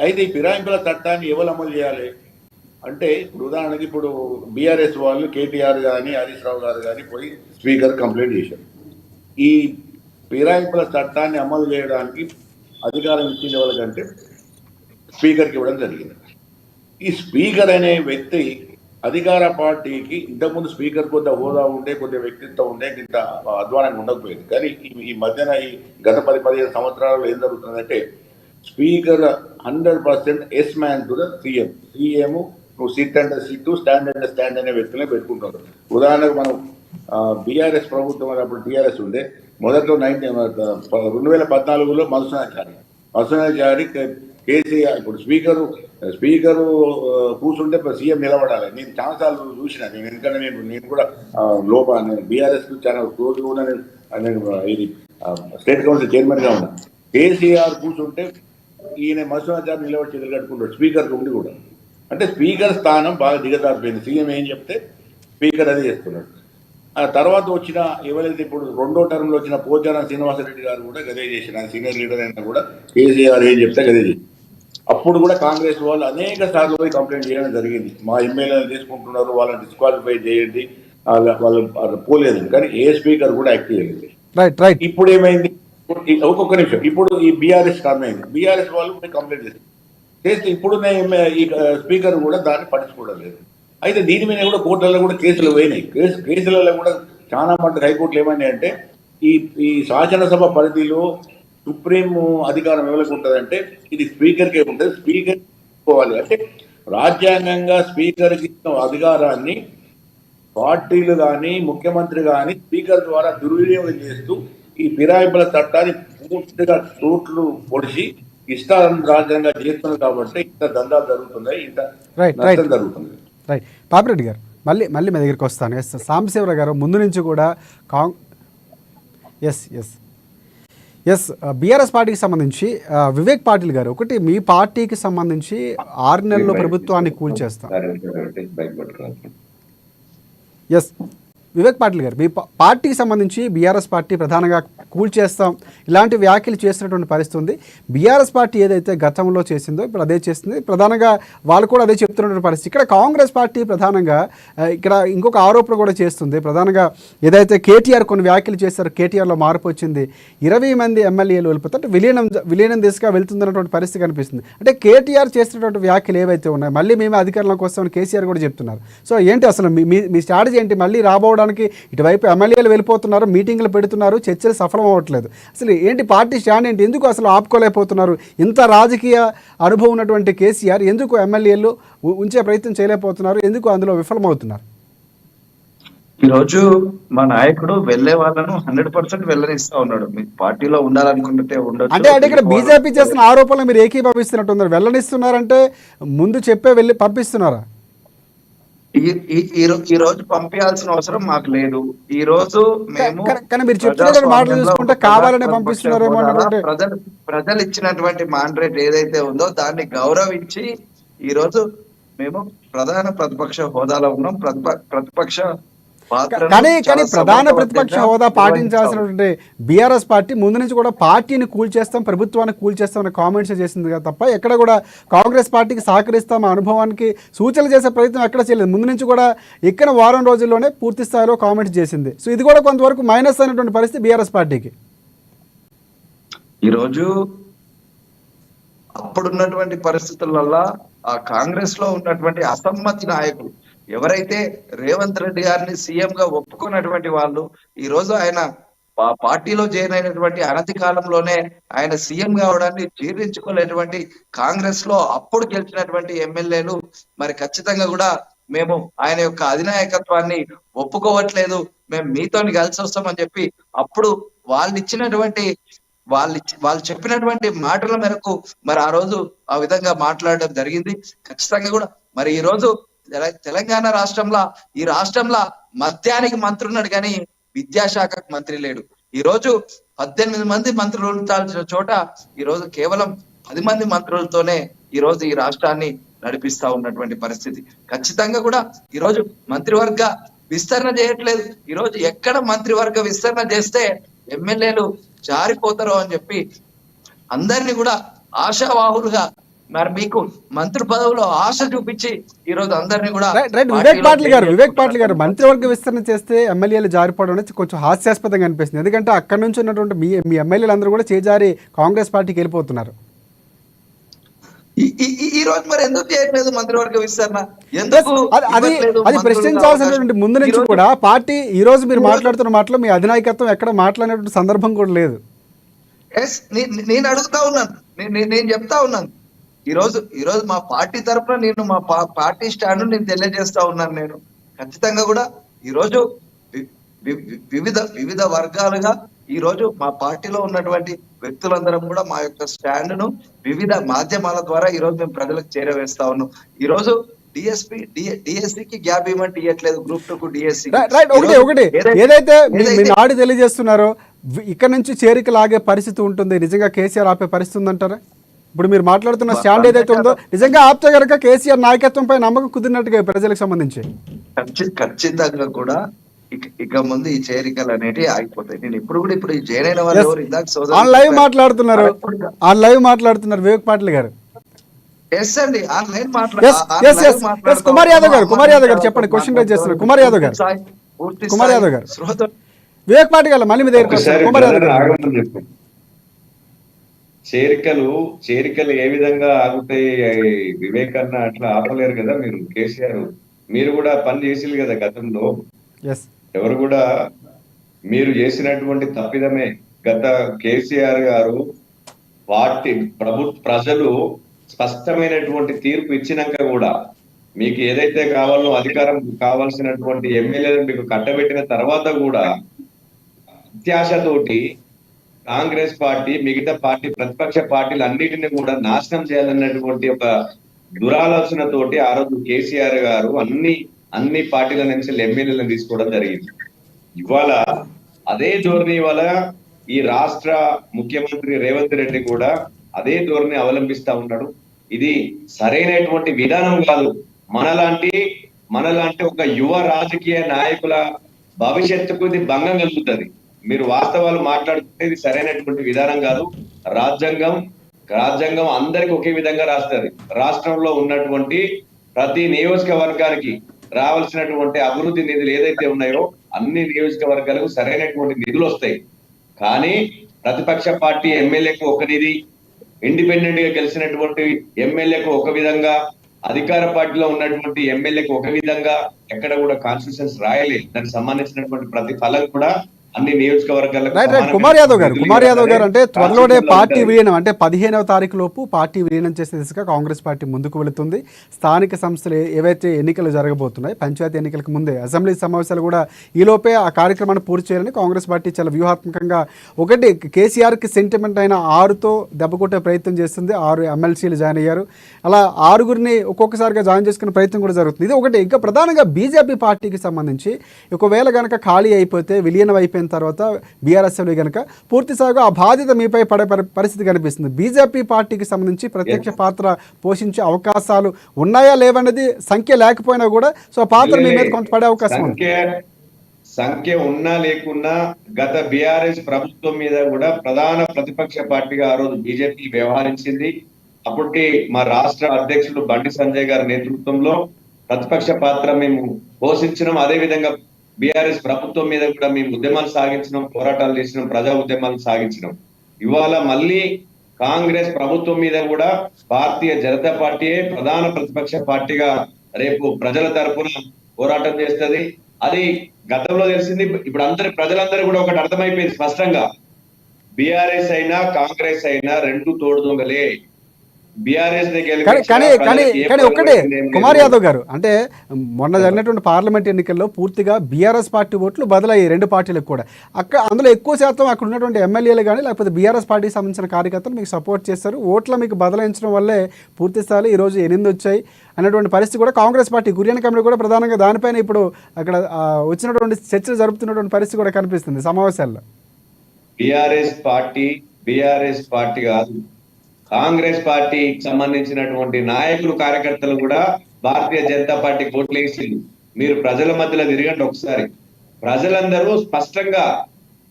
అయితే ఈ ఫిరాయింపుల చట్టాన్ని ఎవరు అమలు చేయాలి అంటే ఇప్పుడు ఉదాహరణకి ఇప్పుడు బీఆర్ఎస్ వాళ్ళు కేటీఆర్ కానీ హరీష్ రావు గారు కానీ పోయి స్పీకర్ కంప్లైంట్ చేశారు. ఈ ఫిరాయింపుల చట్టాన్ని అమలు చేయడానికి అధికారం ఇచ్చిన వాళ్ళకంటే స్పీకర్కి ఇవ్వడం జరిగింది. ఈ స్పీకర్ అనే వ్యక్తి అధికార పార్టీకి ఇంతకుముందు స్పీకర్ కొద్ది హోదా ఉండే, కొద్ది వ్యక్తిత్వం ఉండే, ఇంత అధ్వానంగా ఉండకపోయింది. కానీ ఈ మధ్యన ఈ గత 10-15 సంవత్సరాలలో ఏం జరుగుతుందంటే speaker 100% yes man to the CM. CM నువ్వు సిట్ అంటే సిట్టు, స్టాండ్ అంటే స్టాండ్ అనే వ్యక్తులే పెట్టుకుంటారు. ఉదాహరణకు మనం బీఆర్ఎస్ ప్రభుత్వం అప్పుడు టీఆర్ఎస్ ఉండే మొదట్లో 2014లో మధుసూదనాచారి కేసీఆర్ ఇప్పుడు స్పీకరు కూర్చుంటే సీఎం నిలబడాలి. నేను చాలాసార్లు చూసిన, ఎందుకంటే నేను కూడా నేను బీఆర్ఎస్ చాలా క్లోజ్గా ఉన్నా. నేను ఇది స్టేట్ కౌన్సిల్ చైర్మన్గా ఉన్నా. కేసీఆర్ కూర్చుంటే ఈయన మధుసూదనాచారి నిలబడి చేతులు కట్టుకుంటాడు స్పీకర్కి ఉండి కూడా. అంటే స్పీకర్ స్థానం బాగా దిగజారిపోయింది. సీఎం ఏం చెప్తే స్పీకర్ అదే చేస్తున్నాడు. ఆ తర్వాత వచ్చిన ఎవరైతే ఇప్పుడు 2వ టర్మ్లో వచ్చిన పోచారం శ్రీనివాసరెడ్డి గారు కూడా గదే చేసిన, సీనియర్ లీడర్ అయినా కూడా కేసీఆర్ ఏం చెప్తే గదే చేసి. అప్పుడు కూడా కాంగ్రెస్ వాళ్ళు అనేక సార్లు పోయి కంప్లైంట్ చేయడం జరిగింది. మా ఎమ్మెల్యేలు తీసుకుంటున్నారు, వాళ్ళని డిస్క్వాలిఫై చేయండి, వాళ్ళు పోలేదు. కానీ ఏ స్పీకర్ కూడా యాక్ట్ చేయలేదు. ఇప్పుడు ఏమైంది, ఒక్కొక్క నిమిషం, ఇప్పుడు ఈ బీఆర్ఎస్ టర్మ్ అయింది. బీఆర్ఎస్ వాళ్ళు పోయి కంప్లైంట్ చేస్తే ఇప్పుడు ఈ స్పీకర్ కూడా దాన్ని పట్టించుకోవడం లేదు. అయితే దీని మీద కూడా కోర్టులలో కూడా కేసులు పోయినాయి. కేసులలో కూడా చాలా మటుకు హైకోర్టులు ఏమైనాయి అంటే ఈ శాసనసభ పరిధిలో సుప్రీం అధికారం ఎవరికి ఉంటుందంటే ఇది స్పీకర్కే ఉంటుంది. స్పీకర్ పోవాలి అంటే రాజ్యాంగంగా స్పీకర్కి ఇచ్చిన అధికారాన్ని పార్టీలు కానీ ముఖ్యమంత్రి కానీ స్పీకర్ ద్వారా దుర్వినియోగం చేస్తూ ఈ ఫిరాయింపుల చట్టాన్ని పూర్తిగా తూట్లు పొడిచి ఇష్టారాజ్యంగా చేస్తున్నారు. కాబట్టి ఇంత దందాలు జరుగుతున్నాయి, ఇంత నష్టం జరుగుతుంది. రైట్ పాపిరెడ్డి గారు, మళ్ళీ మీ దగ్గరికి వస్తాను. ఎస్ సాంబశివరావు గారు, ముందు నుంచి కూడా ఎస్ బీఆర్ఎస్ పార్టీకి సంబంధించి వివేక్ పాటిల్ గారు, ఒకటి మీ పార్టీకి సంబంధించి 6 నెలల్లో ప్రభుత్వాన్ని కూల్చేస్తాం. ఎస్ వివేక్ పాటిల్ గారు, మీ పార్టీకి సంబంధించి బీఆర్ఎస్ పార్టీ ప్రధానంగా కూల్చేస్తాం ఇలాంటి వ్యాఖ్యలు చేసినటువంటి పరిస్థితి ఉంది. బీఆర్ఎస్ పార్టీ ఏదైతే గతంలో చేసిందో ఇప్పుడు అదే చేస్తుంది. ప్రధానంగా వాళ్ళు కూడా అదే చెప్తున్నటువంటి పరిస్థితి. ఇక్కడ కాంగ్రెస్ పార్టీ ప్రధానంగా ఇక్కడ ఇంకొక ఆరోపణ కూడా చేస్తుంది. ప్రధానంగా ఏదైతే కేటీఆర్ కొన్ని వ్యాఖ్యలు చేశారో, కేటీఆర్లో మార్పు వచ్చింది, 20 మంది ఎమ్మెల్యేలు వెళ్ళిపోతే అంటే విలీనం దిశగా వెళ్తుందన్నటువంటి పరిస్థితి కనిపిస్తుంది. అంటే కేటీఆర్ చేసినటువంటి వ్యాఖ్యలు ఏవైతే ఉన్నాయో మళ్ళీ మేమే అధికారంలోకి వస్తామని కేసీఆర్ కూడా చెప్తున్నారు. సో ఏంటి అసలు మీ స్ట్రాటజీ ఏంటి? మళ్ళీ రాబోవడానికి ఇటువైపు ఎమ్మెల్యేలు వెళ్ళిపోతున్నారు, మీటింగ్లు పెడుతున్నారు, చర్చలు సఫలం అవ్వట్లేదు. అసలు ఏంటి పార్టీ స్టాండ్ ఏంటి? ఎందుకు అసలు ఆపుకోలేకపోతున్నారు? ఇంత రాజకీయ అనుభవం ఉన్నటువంటి కేసీఆర్ ఎందుకు ఎమ్మెల్యేలు ఉంచే ప్రయత్నం చేయలేకపోతున్నారు? ఎందుకు అందులో విఫలమవుతున్నారు? ఈరోజు మా నాయకుడు వెళ్లే వాళ్ళను 100% వెళ్ళనిస్తా ఉన్నాడు. మీ పార్టీలో ఉండాలనుకుంటే ఉండొచ్చు. అంటే ఇక్కడ బీజేపీ చేస్తున్న ఆరోపణలు మీరు ఏకీభవిస్తున్నట్టున్నారు. వెళ్ళనిస్తున్నారంటే ముందు చెప్పే వెళ్ళి పంపిస్తున్నారా? ఈ రోజు పంపించాల్సిన అవసరం మాకు లేదు. ఈ రోజు మేము మీరు చెప్తున్న మాటలు చూసుకుంటే కావాలనే పంపిస్తున్నారేమో. ప్రజలు ఇచ్చినటువంటి మాండేట్ ఏదైతే ఉందో దాన్ని గౌరవించి ఈ రోజు మేము ప్రధాన ప్రతిపక్ష హోదాలో ఉన్నాం. ప్రతిపక్ష పాత్రను కానీ చాలా ప్రధాన సమర్థవంతంగా ప్రతిపక్ష హోదా పాటించాల్సినటువంటి బీఆర్ఎస్ పార్టీ ముందు నుంచి కూడా పార్టీని కూల్చేస్తాం, ప్రభుత్వాన్ని కూల్చేస్తాం అనే కామెంట్స్ చేసింది కదా తప్ప ఎక్కడ కూడా కాంగ్రెస్ పార్టీకి సహకరిస్తాం అనుభవానికి సూచనలు చేసే ప్రయత్నం ఎక్కడ చేయలేదు. ముందు నుంచి కూడా ఎక్కిన వారం రోజుల్లోనే పూర్తి స్థాయిలో కామెంట్స్ చేసింది. సో ఇది కూడా కొంతవరకు మైనస్ అయినటువంటి పరిస్థితి బీఆర్ఎస్ పార్టీకి. ఈరోజు అప్పుడున్నటువంటి పరిస్థితుల వల్ల ఆ కాంగ్రెస్ లో ఉన్నటువంటి అసమ్మతి నాయకులు ఎవరైతే రేవంత్ రెడ్డి గారిని సీఎం గా ఒప్పుకున్నటువంటి వాళ్ళు ఈ రోజు ఆయన పార్టీలో జాయిన్ అయినటువంటి అనతి కాలంలోనే ఆయన సీఎం కావడాన్ని జీర్ణించుకోలేటువంటి కాంగ్రెస్ లో అప్పుడు గెలిచినటువంటి ఎమ్మెల్యేలు మరి ఖచ్చితంగా కూడా మేము ఆయన యొక్క అధినాయకత్వాన్ని ఒప్పుకోవట్లేదు, మేము మీతోని కలిసి వస్తామని చెప్పి అప్పుడు వాళ్ళు చెప్పినటువంటి మాటల మేరకు మరి ఆ రోజు ఆ విధంగా మాట్లాడడం జరిగింది. ఖచ్చితంగా కూడా మరి ఈ రోజు తెలంగాణ ఈ రాష్ట్రంలో మద్యానికి మంత్రి ఉన్నాడు కానీ విద్యాశాఖకు మంత్రి లేడు. ఈ రోజు 18 మంది మంత్రులు ఉండాల్సిన చోట ఈ రోజు కేవలం 10 మంది మంత్రులతోనే ఈ రోజు ఈ రాష్ట్రాన్ని నడిపిస్తా ఉన్నటువంటి పరిస్థితి. ఖచ్చితంగా కూడా ఈ రోజు మంత్రివర్గ విస్తరణ చేయట్లేదు. ఈ రోజు ఎక్కడ మంత్రివర్గ విస్తరణ చేస్తే ఎమ్మెల్యేలు జారిపోతారో అని చెప్పి అందరినీ కూడా ఆశావాహులుగా మరి మీకు మంత్రి పదవిలో ఆశ చూపించి ఈ రోజు అందరినీ కూడా వివేక్ పాటిల్ గారు మంత్రివర్గ విస్తరణ చేస్తే ఎమ్మెల్యేలు జారిపోవడం అనేది కొంచెం హాస్యాస్పదంగా అనిపిస్తుంది. ఎందుకంటే అక్కడ నుంచి ఉన్నటువంటి మీ ఎమ్మెల్యేలు అందరూ కూడా చేజారి కాంగ్రెస్ పార్టీకి వెళ్ళిపోతున్నారు. ఈ రోజు మరి ఎందుకు చేయట్లేదు మంత్రివర్గ విస్తరణ? అది ప్రశ్నించాల్సినటువంటి ముందు నుంచి కూడా పార్టీ ఈ రోజు మీరు మాట్లాడుతున్న మాటలో మీ అధినాయకత్వం ఎక్కడ మాట్లాడినటువంటి సందర్భం కూడా లేదు. నేను అడుగుతా ఉన్నాను, నేను చెప్తా ఉన్నాను. ఈ రోజు మా పార్టీ తరఫున నేను మా పార్టీ స్టాండ్ నేను తెలియజేస్తా ఉన్నాను. నేను ఖచ్చితంగా కూడా ఈ రోజు వివిధ వర్గాలుగా ఈ రోజు మా పార్టీలో ఉన్నటువంటి వ్యక్తులందరం కూడా మా యొక్క స్టాండ్ ను వివిధ మాధ్యమాల ద్వారా ఈ రోజు మేము ప్రజలకు చేరవేస్తా ఉన్నాం. ఈ రోజు డిఎస్సికి గ్యాప్ ఇవ్వమంటే ఇవ్వట్లేదు, గ్రూప్ 2 కు డిఎస్సి ఏదైతే నాడు తెలియజేస్తున్నారో ఇక్కడ నుంచి చేరిక లాగే పరిస్థితి ఉంటుంది. నిజంగా కేసీఆర్ ఆపే పరిస్థితి ఉందంటారా? ఇప్పుడు మీరు మాట్లాడుతున్న స్టాండ్ ఏదైతే ఉందో నిజంగా ఆప్తే కనుక కేసీఆర్ నాయకత్వంపై నమ్మకం కుదిరినట్టుగా ప్రజలకు సంబంధించి ఖచ్చితంగా కూడా ఇక ముందు ఈ చేరికలు అనేటివి ఆగిపోతాయి. నేను ఇప్పుడు ఈ జాయిన్ అయిన వాళ్ళు ఎవరు ఇందాక లైవ్ మాట్లాడుతున్నారు వివేక్ పాటిల్ గారు. కుమార్ యాదవ్ గారు చెప్పండి, క్వశ్చన్ రేజ్ చేస్తున్నారు. కుమార్ యాదవ్ గారు వివేక్ పాటిల్ గారు మళ్ళీ మీ దగ్గర కుమార్ యాదవ్ గారు చేరికలు ఏ విధంగా ఆగుతాయి? వివేక్ అన్న అట్లా ఆపలేరు కదా. మీరు కేసీఆర్ మీరు కూడా పని చేసిరు కదా గతంలో. ఎవరు కూడా మీరు చేసినటువంటి తప్పిదమే. గత కేసీఆర్ గారు ప్రజలు స్పష్టమైనటువంటి తీర్పు ఇచ్చినాక కూడా మీకు ఏదైతే కావాలో అధికారం కావాల్సినటువంటి ఎమ్మెల్యేలను మీకు కట్టబెట్టిన తర్వాత కూడా అత్యాశతోటి కాంగ్రెస్ పార్టీ మిగతా ప్రతిపక్ష పార్టీలు అన్నిటిని కూడా నాశనం చేయాలన్నటువంటి ఒక దురాలోచనతోటి ఆ రోజు కేసీఆర్ గారు అన్ని పార్టీల నుంచి ఎమ్మెల్యేలను తీసుకోవడం జరిగింది. ఇవాళ అదే ధోరణి ఈ రాష్ట్ర ముఖ్యమంత్రి రేవంత్ రెడ్డి కూడా అదే ధోరణి అవలంబిస్తా ఉన్నాడు. ఇది సరైనటువంటి విధానం కాదు. మనలాంటి ఒక యువ రాజకీయ నాయకుల భవిష్యత్తుకు ఇది భంగం కలుగుతుంది. మీరు వాస్తవాలు మాట్లాడుతుంటే ఇది సరైనటువంటి విధానం కాదు. రాజ్యాంగం అందరికి ఒకే విధంగా రాస్తుంది. రాష్ట్రంలో ఉన్నటువంటి ప్రతి నియోజకవర్గానికి రావాల్సినటువంటి అభివృద్ధి నిధులు ఏదైతే ఉన్నాయో అన్ని నియోజకవర్గాలకు సరైనటువంటి నిధులు వస్తాయి. కానీ ప్రతిపక్ష పార్టీ ఎమ్మెల్యేకు ఒక నిధి, ఇండిపెండెంట్ గా గెలిచినటువంటి ఎమ్మెల్యేకు ఒక విధంగా, అధికార పార్టీలో ఉన్నటువంటి ఎమ్మెల్యేకు ఒక విధంగా ఎక్కడ కూడా కాన్స్టిట్యూషన్స్ రాయలేదు. దానికి సంబంధించినటువంటి ప్రతి ఫలం కూడా అన్ని నియోజకవర్గాలకు. కుమార్ యాదవ్ గారు అంటే త్వరలోనే పార్టీ విలీనం అంటే 15వ తారీఖు లోపు పార్టీ విలీనం చేసే దిశగా కాంగ్రెస్ పార్టీ ముందుకు వెళుతుంది. స్థానిక సంస్థలు ఏవైతే ఎన్నికలు జరగబోతున్నాయి, పంచాయతీ ఎన్నికలకు ముందే అసెంబ్లీ సమావేశాలు కూడా ఈలోపే ఆ కార్యక్రమాన్ని పూర్తి చేయాలని కాంగ్రెస్ పార్టీ చాలా వ్యూహాత్మకంగా ఒకటి కేసీఆర్కి సెంటిమెంట్ అయిన 6తో దెబ్బకొట్టే ప్రయత్నం చేస్తుంది. 6 ఎమ్మెల్సీలు జాయిన్ అయ్యారు. అలా 6గురిని ఒక్కొక్కసారిగా జాయిన్ చేసుకునే ప్రయత్నం కూడా జరుగుతుంది. ఇది ఒకటి. ఇంకా ప్రధానంగా బీజేపీ పార్టీకి సంబంధించి ఒకవేళ కనుక ఖాళీ అయిపోతే, విలీనం అయిపోయిన తర్వాత బీఆర్ఎస్ కనుక పూర్తిసాగా ఆ బాధ్యత మీపై పడే పరిస్థితి కనిపిస్తుంది. బీజేపీ పార్టీకి సంబంధించి ప్రత్యక్ష పాత్ర పోషించే అవకాశాలు ఉన్నాయా లేవనేది సంఖ్య లేకపోయినా కూడా సో పాత్ర మీ మీద కొంత పడే అవకాశం ఉంది. సంఖ్య ఉన్నా లేకున్నా గత బీఆర్ఎస్ ప్రభుత్వం మీద కూడా ప్రధాన ప్రతిపక్ష పార్టీగా ఆ రోజు బీజేపీ వ్యవహరించింది. అప్పటి మా రాష్ట్ర అధ్యక్షుడు బండి సంజయ్ గారి నేతృత్వంలో ప్రతిపక్ష పాత్ర మేము పోషించినాం. అదే విధంగా బీఆర్ఎస్ ప్రభుత్వం మీద కూడా మేము ఉద్యమాలు సాగించినాం, పోరాటాలు చేసినాం, ప్రజా ఉద్యమాలు సాగించినాం. ఇవాళ మళ్ళీ కాంగ్రెస్ ప్రభుత్వం మీద కూడా భారతీయ జనతా పార్టీయే ప్రధాన ప్రతిపక్ష పార్టీగా రేపు ప్రజల తరపున పోరాటం చేస్తుంది. అది గతంలో తెలిసింది. ఇప్పుడు ప్రజలందరూ కూడా ఒకటి అర్థమైపోయింది స్పష్టంగా, బీఆర్ఎస్ అయినా కాంగ్రెస్ అయినా రెండు తోడు దొంగలే. బీఆర్ఎస్ కానీ ఒకటే కుమార్ యాదవ్ గారు, అంటే మొన్న జరిగినటువంటి పార్లమెంట్ ఎన్నికల్లో పూర్తిగా బీఆర్ఎస్ పార్టీ ఓట్లు బదులయ్యాయి రెండు పార్టీలకు కూడా. అందులో ఎక్కువ శాతం అక్కడ ఉన్నటువంటి ఎమ్మెల్యేలు కానీ లేకపోతే బీఆర్ఎస్ పార్టీకి సంబంధించిన కార్యకర్తలు మీకు సపోర్ట్ చేస్తారు. ఓట్ల మీకు బదలాయించడం వల్లే పూర్తి స్థాయిలో ఈరోజు 8 వచ్చాయి అనేటువంటి పరిస్థితి కూడా కాంగ్రెస్ పార్టీ గురియన్ కమిటీ కూడా ప్రధానంగా దానిపైన ఇప్పుడు అక్కడ వచ్చినటువంటి చర్చలు జరుపుతున్నటువంటి పరిస్థితి కూడా కనిపిస్తుంది సమావేశాల్లో. బీఆర్ఎస్ పార్టీ కాదు, కాంగ్రెస్ పార్టీకి సంబంధించినటువంటి నాయకులు కార్యకర్తలు కూడా భారతీయ జనతా పార్టీకి ఓట్లు వేసింది. మీరు ప్రజల మధ్యలో తిరగండి ఒకసారి. ప్రజలందరూ స్పష్టంగా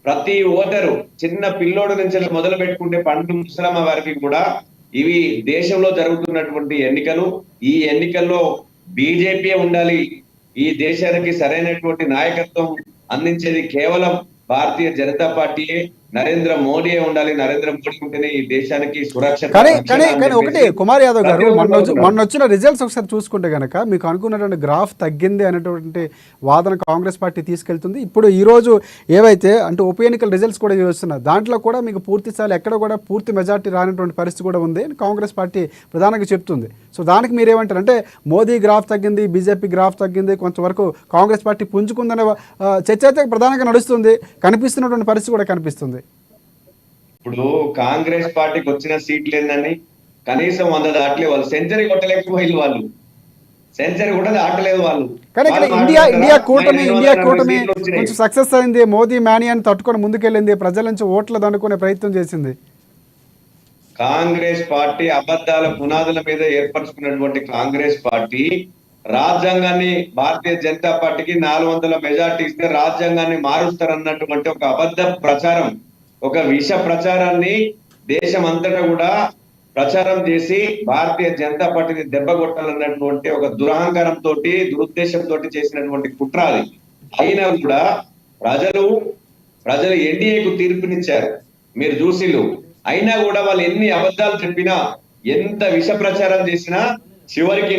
ప్రతి ఓటరు చిన్న పిల్లోడు నుంచి మొదలు పెట్టుకుంటే పండు ముసలమ్మ వారికి కూడా ఇవి దేశంలో జరుగుతున్నటువంటి ఎన్నికలు. ఈ ఎన్నికల్లో బీజేపీ ఉండాలి. ఈ దేశానికి సరైనటువంటి నాయకత్వం అందించేది కేవలం భారతీయ జనతా పార్టీయే, నరేంద్ర మోడీయే ఉండాలి. నరేంద్ర మోడీ ఉంటేనే ఈ దేశానికి సురక్ష. కానీ ఒకటి కుమార్ యాదవ్ గారు, మొన్న వచ్చిన రిజల్ట్స్ ఒకసారి చూసుకుంటే కనుక మీకు అనుకున్నటువంటి గ్రాఫ్ తగ్గింది అనేటువంటి వాదన కాంగ్రెస్ పార్టీ తీసుకెళ్తుంది. ఇప్పుడు ఈ రోజు ఏవైతే అంటే ఉప ఎన్నికల రిజల్ట్స్ కూడా వస్తున్నాయి, దాంట్లో కూడా మీకు పూర్తి స్థాయిలో ఎక్కడ కూడా పూర్తి మెజార్టీ రానటువంటి పరిస్థితి కూడా ఉంది అని కాంగ్రెస్ పార్టీ ప్రధానంగా చెప్తుంది. సో దానికి మీరేమంటారు? అంటే మోదీ గ్రాఫ్ తగ్గింది, బీజేపీ గ్రాఫ్ తగ్గింది, కొంతవరకు కాంగ్రెస్ పార్టీ పుంజుకుందనే చర్చ అయితే ప్రధానంగా నడుస్తుంది, కనిపిస్తున్నటువంటి పరిస్థితి కూడా కనిపిస్తుంది. ఇప్పుడు కాంగ్రెస్ పార్టీకి వచ్చిన సీట్లు ఏందని కనీసం 100 దాటలే. వాళ్ళు సెంచరీ కొట్టలేకపోయింది, వాళ్ళు సెంచరీ కూడా దాటలేదు వాళ్ళు. కానీ ఇక్కడ ఇండియా కూటమి కొంచెం సక్సెస్ అయింది. మోదీ మేనియాని తట్టుకొని ముందుకెళ్ళింది, ప్రజల నుంచి ఓట్లు దండుకునే ప్రయత్నం చేసింది. కాంగ్రెస్ పార్టీ అబద్ధాల పునాదుల మీద ఏర్పరచుకున్నటువంటి కాంగ్రెస్ పార్టీ రాజ్యాంగాన్ని భారతీయ జనతా పార్టీకి 400 మెజార్టీ ఇస్తే రాజ్యాంగాన్ని మారుస్తారన్నటువంటి ఒక అబద్ధ ప్రచారం, ఒక విష ప్రచారాన్ని దేశం అంతటా కూడా ప్రచారం చేసి భారతీయ జనతా పార్టీని దెబ్బ కొట్టాలన్నటువంటి ఒక దురహంకారంతో దురుద్దేశంతో చేసినటువంటి కుట్ర అది. అయినా కూడా ప్రజలు ఎన్డీఏకు తీర్పునిచ్చారు, మీరు చూసిలు. అయినా కూడా వాళ్ళు ఎన్ని అబద్ధాలు చెప్పినా, ఎంత విష ప్రచారం చేసినా చివరికి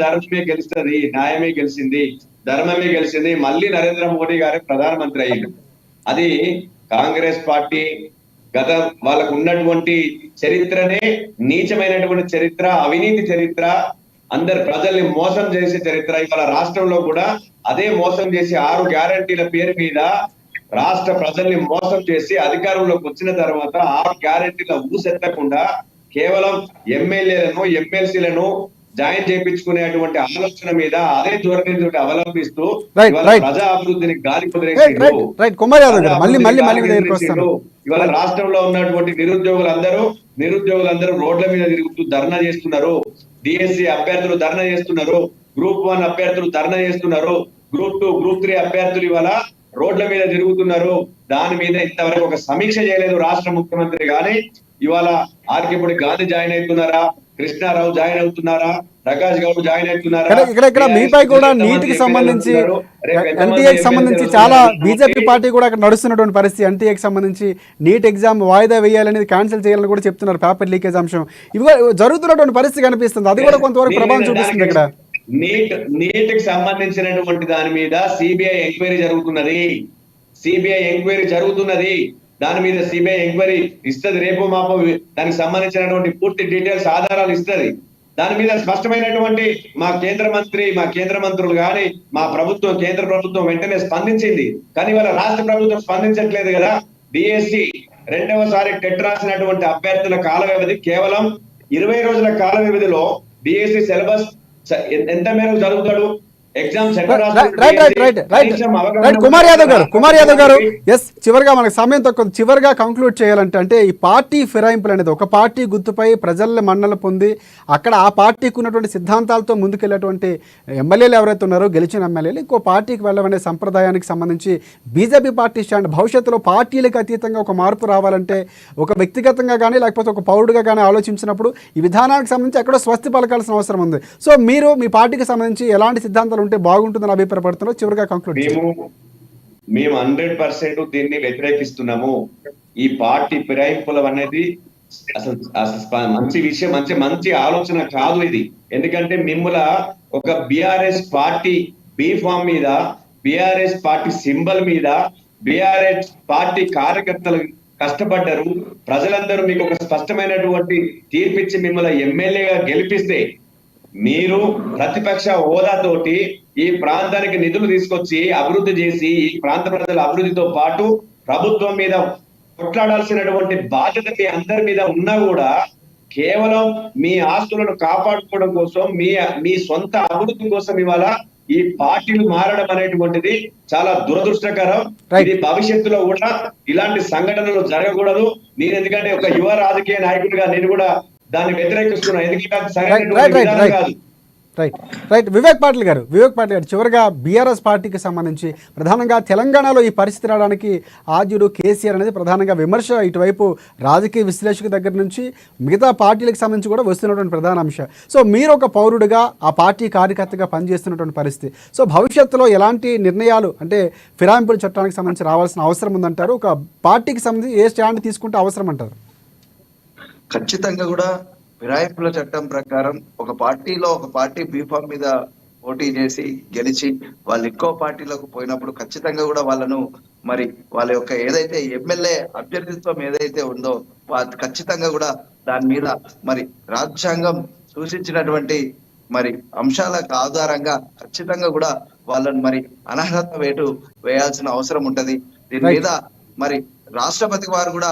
ధర్మమే గెలుస్తుంది. న్యాయమే గెలిచింది, ధర్మమే గెలిచింది. మళ్ళీ నరేంద్ర మోడీ గారే ప్రధానమంత్రి అయ్యారు. అది కాంగ్రెస్ పార్టీ వాళ్ళకు ఉన్నటువంటి చరిత్రనే నీచమైనటువంటి చరిత్ర, అవినీతి చరిత్ర, అందరు ప్రజల్ని మోసం చేసే చరిత్ర. ఇవాళ రాష్ట్రంలో కూడా అదే మోసం చేసి 6 గ్యారంటీల పేరు మీద రాష్ట్ర ప్రజల్ని మోసం చేసి అధికారంలోకి వచ్చిన తర్వాత 6 గ్యారంటీల ఊసెత్తకుండా కేవలం ఎమ్మెల్యేలను ఎమ్మెల్సీలను జాయిన్ చేయించుకునేటువంటి ఆలోచన మీద అదే ధోరణి అవలంబిస్తూ ప్రజా అభివృద్ధిని గాలి కుదిరేసారు. ఇవాళ రాష్ట్రంలో ఉన్నటువంటి నిరుద్యోగులందరూ రోడ్ల మీద తిరుగుతూ ధర్నా చేస్తున్నారు. డిఎస్సి అభ్యర్థులు ధర్నా చేస్తున్నారు, గ్రూప్ 1 అభ్యర్థులు ధర్నా చేస్తున్నారు, గ్రూప్ 2 గ్రూప్ 3 అభ్యర్థులు ఇవాళ రోడ్ల మీద తిరుగుతున్నారు. దాని మీద ఇంతవరకు ఒక సమీక్ష చేయలేదు రాష్ట్ర ముఖ్యమంత్రి. కానీ ఇవాళ ఆర్కేపుడి గాంధీ జాయిన్ అవుతున్నారా, కృష్ణారావు జాయిన్ అవుతున్నారా, ప్రకాష్ గౌడ్ జాయిన్ అవుతున్నారా? ఇక్కడ మీపై కూడా నీటికి సంబంధించి ఎన్టీఏకి సంబంధించి చాలా బీజేపీ పార్టీ కూడా అక్కడ నడుస్తున్నటువంటి పరిస్థితి. ఎన్టీఏకి సంబంధించి నీట్ ఎగ్జామ్ వాయిదా వేయాలనేది క్యాన్సిల్ చేయాలని కూడా చెప్తున్నారు. పేపర్ లీకేజ్ అంశం ఇవి జరుగుతున్నటువంటి పరిస్థితి కనిపిస్తుంది. అది కూడా కొంతవరకు ప్రభావం చూపిస్తుంది. ఇక్కడ నీట్ కి సంబంధించినటువంటి దాని మీద సిబిఐ ఎంక్వైరీ జరుగుతున్నది. దాని మీద సిబిఐ ఎంక్వైరీ ఇస్తుంది, రేపు మాపు దానికి సంబంధించినటువంటి పూర్తి డీటెయిల్స్ ఆధారాలు ఇస్తుంది. దాని మీద స్పష్టమైనటువంటి మా కేంద్ర మంత్రులు కానీ మా ప్రభుత్వం, కేంద్ర ప్రభుత్వం వెంటనే స్పందించింది. కానీ వాళ్ళ రాష్ట్ర ప్రభుత్వం స్పందించట్లేదు కదా. డిఎస్సి 2వసారి టెట్ రాసినటువంటి అభ్యర్థుల కాల వ్యవధి కేవలం 20 రోజుల కాల వ్యవధిలో డిఎస్సి సిలబస్ ఎంత మేరకు చదువుతాడు? ఎగ్జామ్స్ రైట్ కుమార్ యాదవ్ గారు ఎస్, చివరిగా మనకు సమయం తక్కువ, చివరిగా కంక్లూడ్ చేయాలంటే అంటే ఈ పార్టీ ఫిరాయింపులు అనేది ఒక పార్టీ గుర్తుపై ప్రజల మన్నలు పొంది అక్కడ ఆ పార్టీకి ఉన్నటువంటి సిద్ధాంతాలతో ముందుకెళ్ళేటువంటి ఎమ్మెల్యేలు ఎవరైతే ఉన్నారో గెలిచిన ఎమ్మెల్యేలు ఇంకో పార్టీకి వెళ్ళమనే సంప్రదాయానికి సంబంధించి బీజేపీ పార్టీ స్టాండ్ భవిష్యత్తులో పార్టీలకు అతీతంగా ఒక మార్పు రావాలంటే ఒక వ్యక్తిగతంగా కానీ లేకపోతే ఒక పౌరుడిగా కానీ ఆలోచించినప్పుడు ఈ విధానానికి సంబంధించి ఎక్కడో స్వస్తి పలకాల్సిన అవసరం ఉంది. సో మీరు మీ పార్టీకి సంబంధించి ఎలాంటి సిద్ధాంతాలు ఉంటే బాగుంటుందని అభిప్రాయపడుతున్నారు? చివరిగా కంక్లూడ్ మేము 100% దీన్ని వ్యతిరేకిస్తున్నాము. ఈ పార్టీ ఫిరాయింపులు అనేది అసలు మంచి విషయం, మంచి ఆలోచన కాదు ఇది. ఎందుకంటే మిమ్మల ఒక బిఆర్ఎస్ పార్టీ బీ ఫామ్ మీద, బిఆర్ఎస్ పార్టీ సింబల్ మీద, బిఆర్ఎస్ పార్టీ కార్యకర్తలు కష్టపడ్డారు. ప్రజలందరూ మీకు ఒక స్పష్టమైనటువంటి తీర్పిచ్చి మిమ్మల్ని ఎమ్మెల్యేగా గెలిపిస్తే మీరు ప్రతిపక్ష హోదాతోటి ఈ ప్రాంతానికి నిధులు తీసుకొచ్చి అభివృద్ధి చేసి ఈ ప్రాంత ప్రజల అభివృద్ధితో పాటు ప్రభుత్వం మీద కొట్లాడాల్సినటువంటి బాధ్యత మీ అందరి మీద ఉన్నా కూడా కేవలం మీ ఆస్తులను కాపాడుకోవడం కోసం, మీ సొంత అభివృద్ధి కోసం ఇవాళ ఈ పార్టీలు మారడం అనేటువంటిది చాలా దురదృష్టకరం. ఇది భవిష్యత్తులో కూడా ఇలాంటి సంఘటనలు జరగకూడదు. నేను ఎందుకంటే ఒక యువ రాజకీయ నాయకుడిగా నేను కూడా దాన్ని వ్యతిరేకిస్తున్నా. ఎందుకంటే రైట్ వివేక్ పాటిల్ గారు చివరిగా బీఆర్ఎస్ పార్టీకి సంబంధించి ప్రధానంగా తెలంగాణలో ఈ పరిస్థితి రావడానికి ఆద్యుడు కేసీఆర్ అనేది ప్రధానంగా విమర్శ ఇటువైపు రాజకీయ విశ్లేషక దగ్గర నుంచి మిగతా పార్టీలకు సంబంధించి కూడా వస్తున్నటువంటి ప్రధాన అంశం. సో మీరు ఒక పౌరుడిగా ఆ పార్టీ కార్యకర్తగా పనిచేస్తున్నటువంటి పరిస్థితి, సో భవిష్యత్తులో ఎలాంటి నిర్ణయాలు అంటే ఫిరాయింపుల చట్టానికి సంబంధించి రావాల్సిన అవసరం ఉందంటారు? ఒక పార్టీకి సంబంధించి ఏ స్టాండ్ తీసుకుంటే అవసరం అంటారు? ఖచ్చితంగా కూడా ఫిరాయింపుల చట్టం ప్రకారం ఒక పార్టీ బీఫామ్ మీద పోటీ చేసి గెలిచి వాళ్ళు ఇంకో పార్టీలోకి పోయినప్పుడు ఖచ్చితంగా కూడా వాళ్ళను మరి వాళ్ళ యొక్క ఏదైతే ఎమ్మెల్యే అభ్యర్థిత్వం ఏదైతే ఉందో ఖచ్చితంగా కూడా దాని మీద మరి రాజ్యాంగం సూచించినటువంటి మరి అంశాలకు ఆధారంగా ఖచ్చితంగా కూడా వాళ్ళను మరి అనర్హత వేటు వేయాల్సిన అవసరం ఉంటది. దీని మీద మరి రాష్ట్రపతి వారు కూడా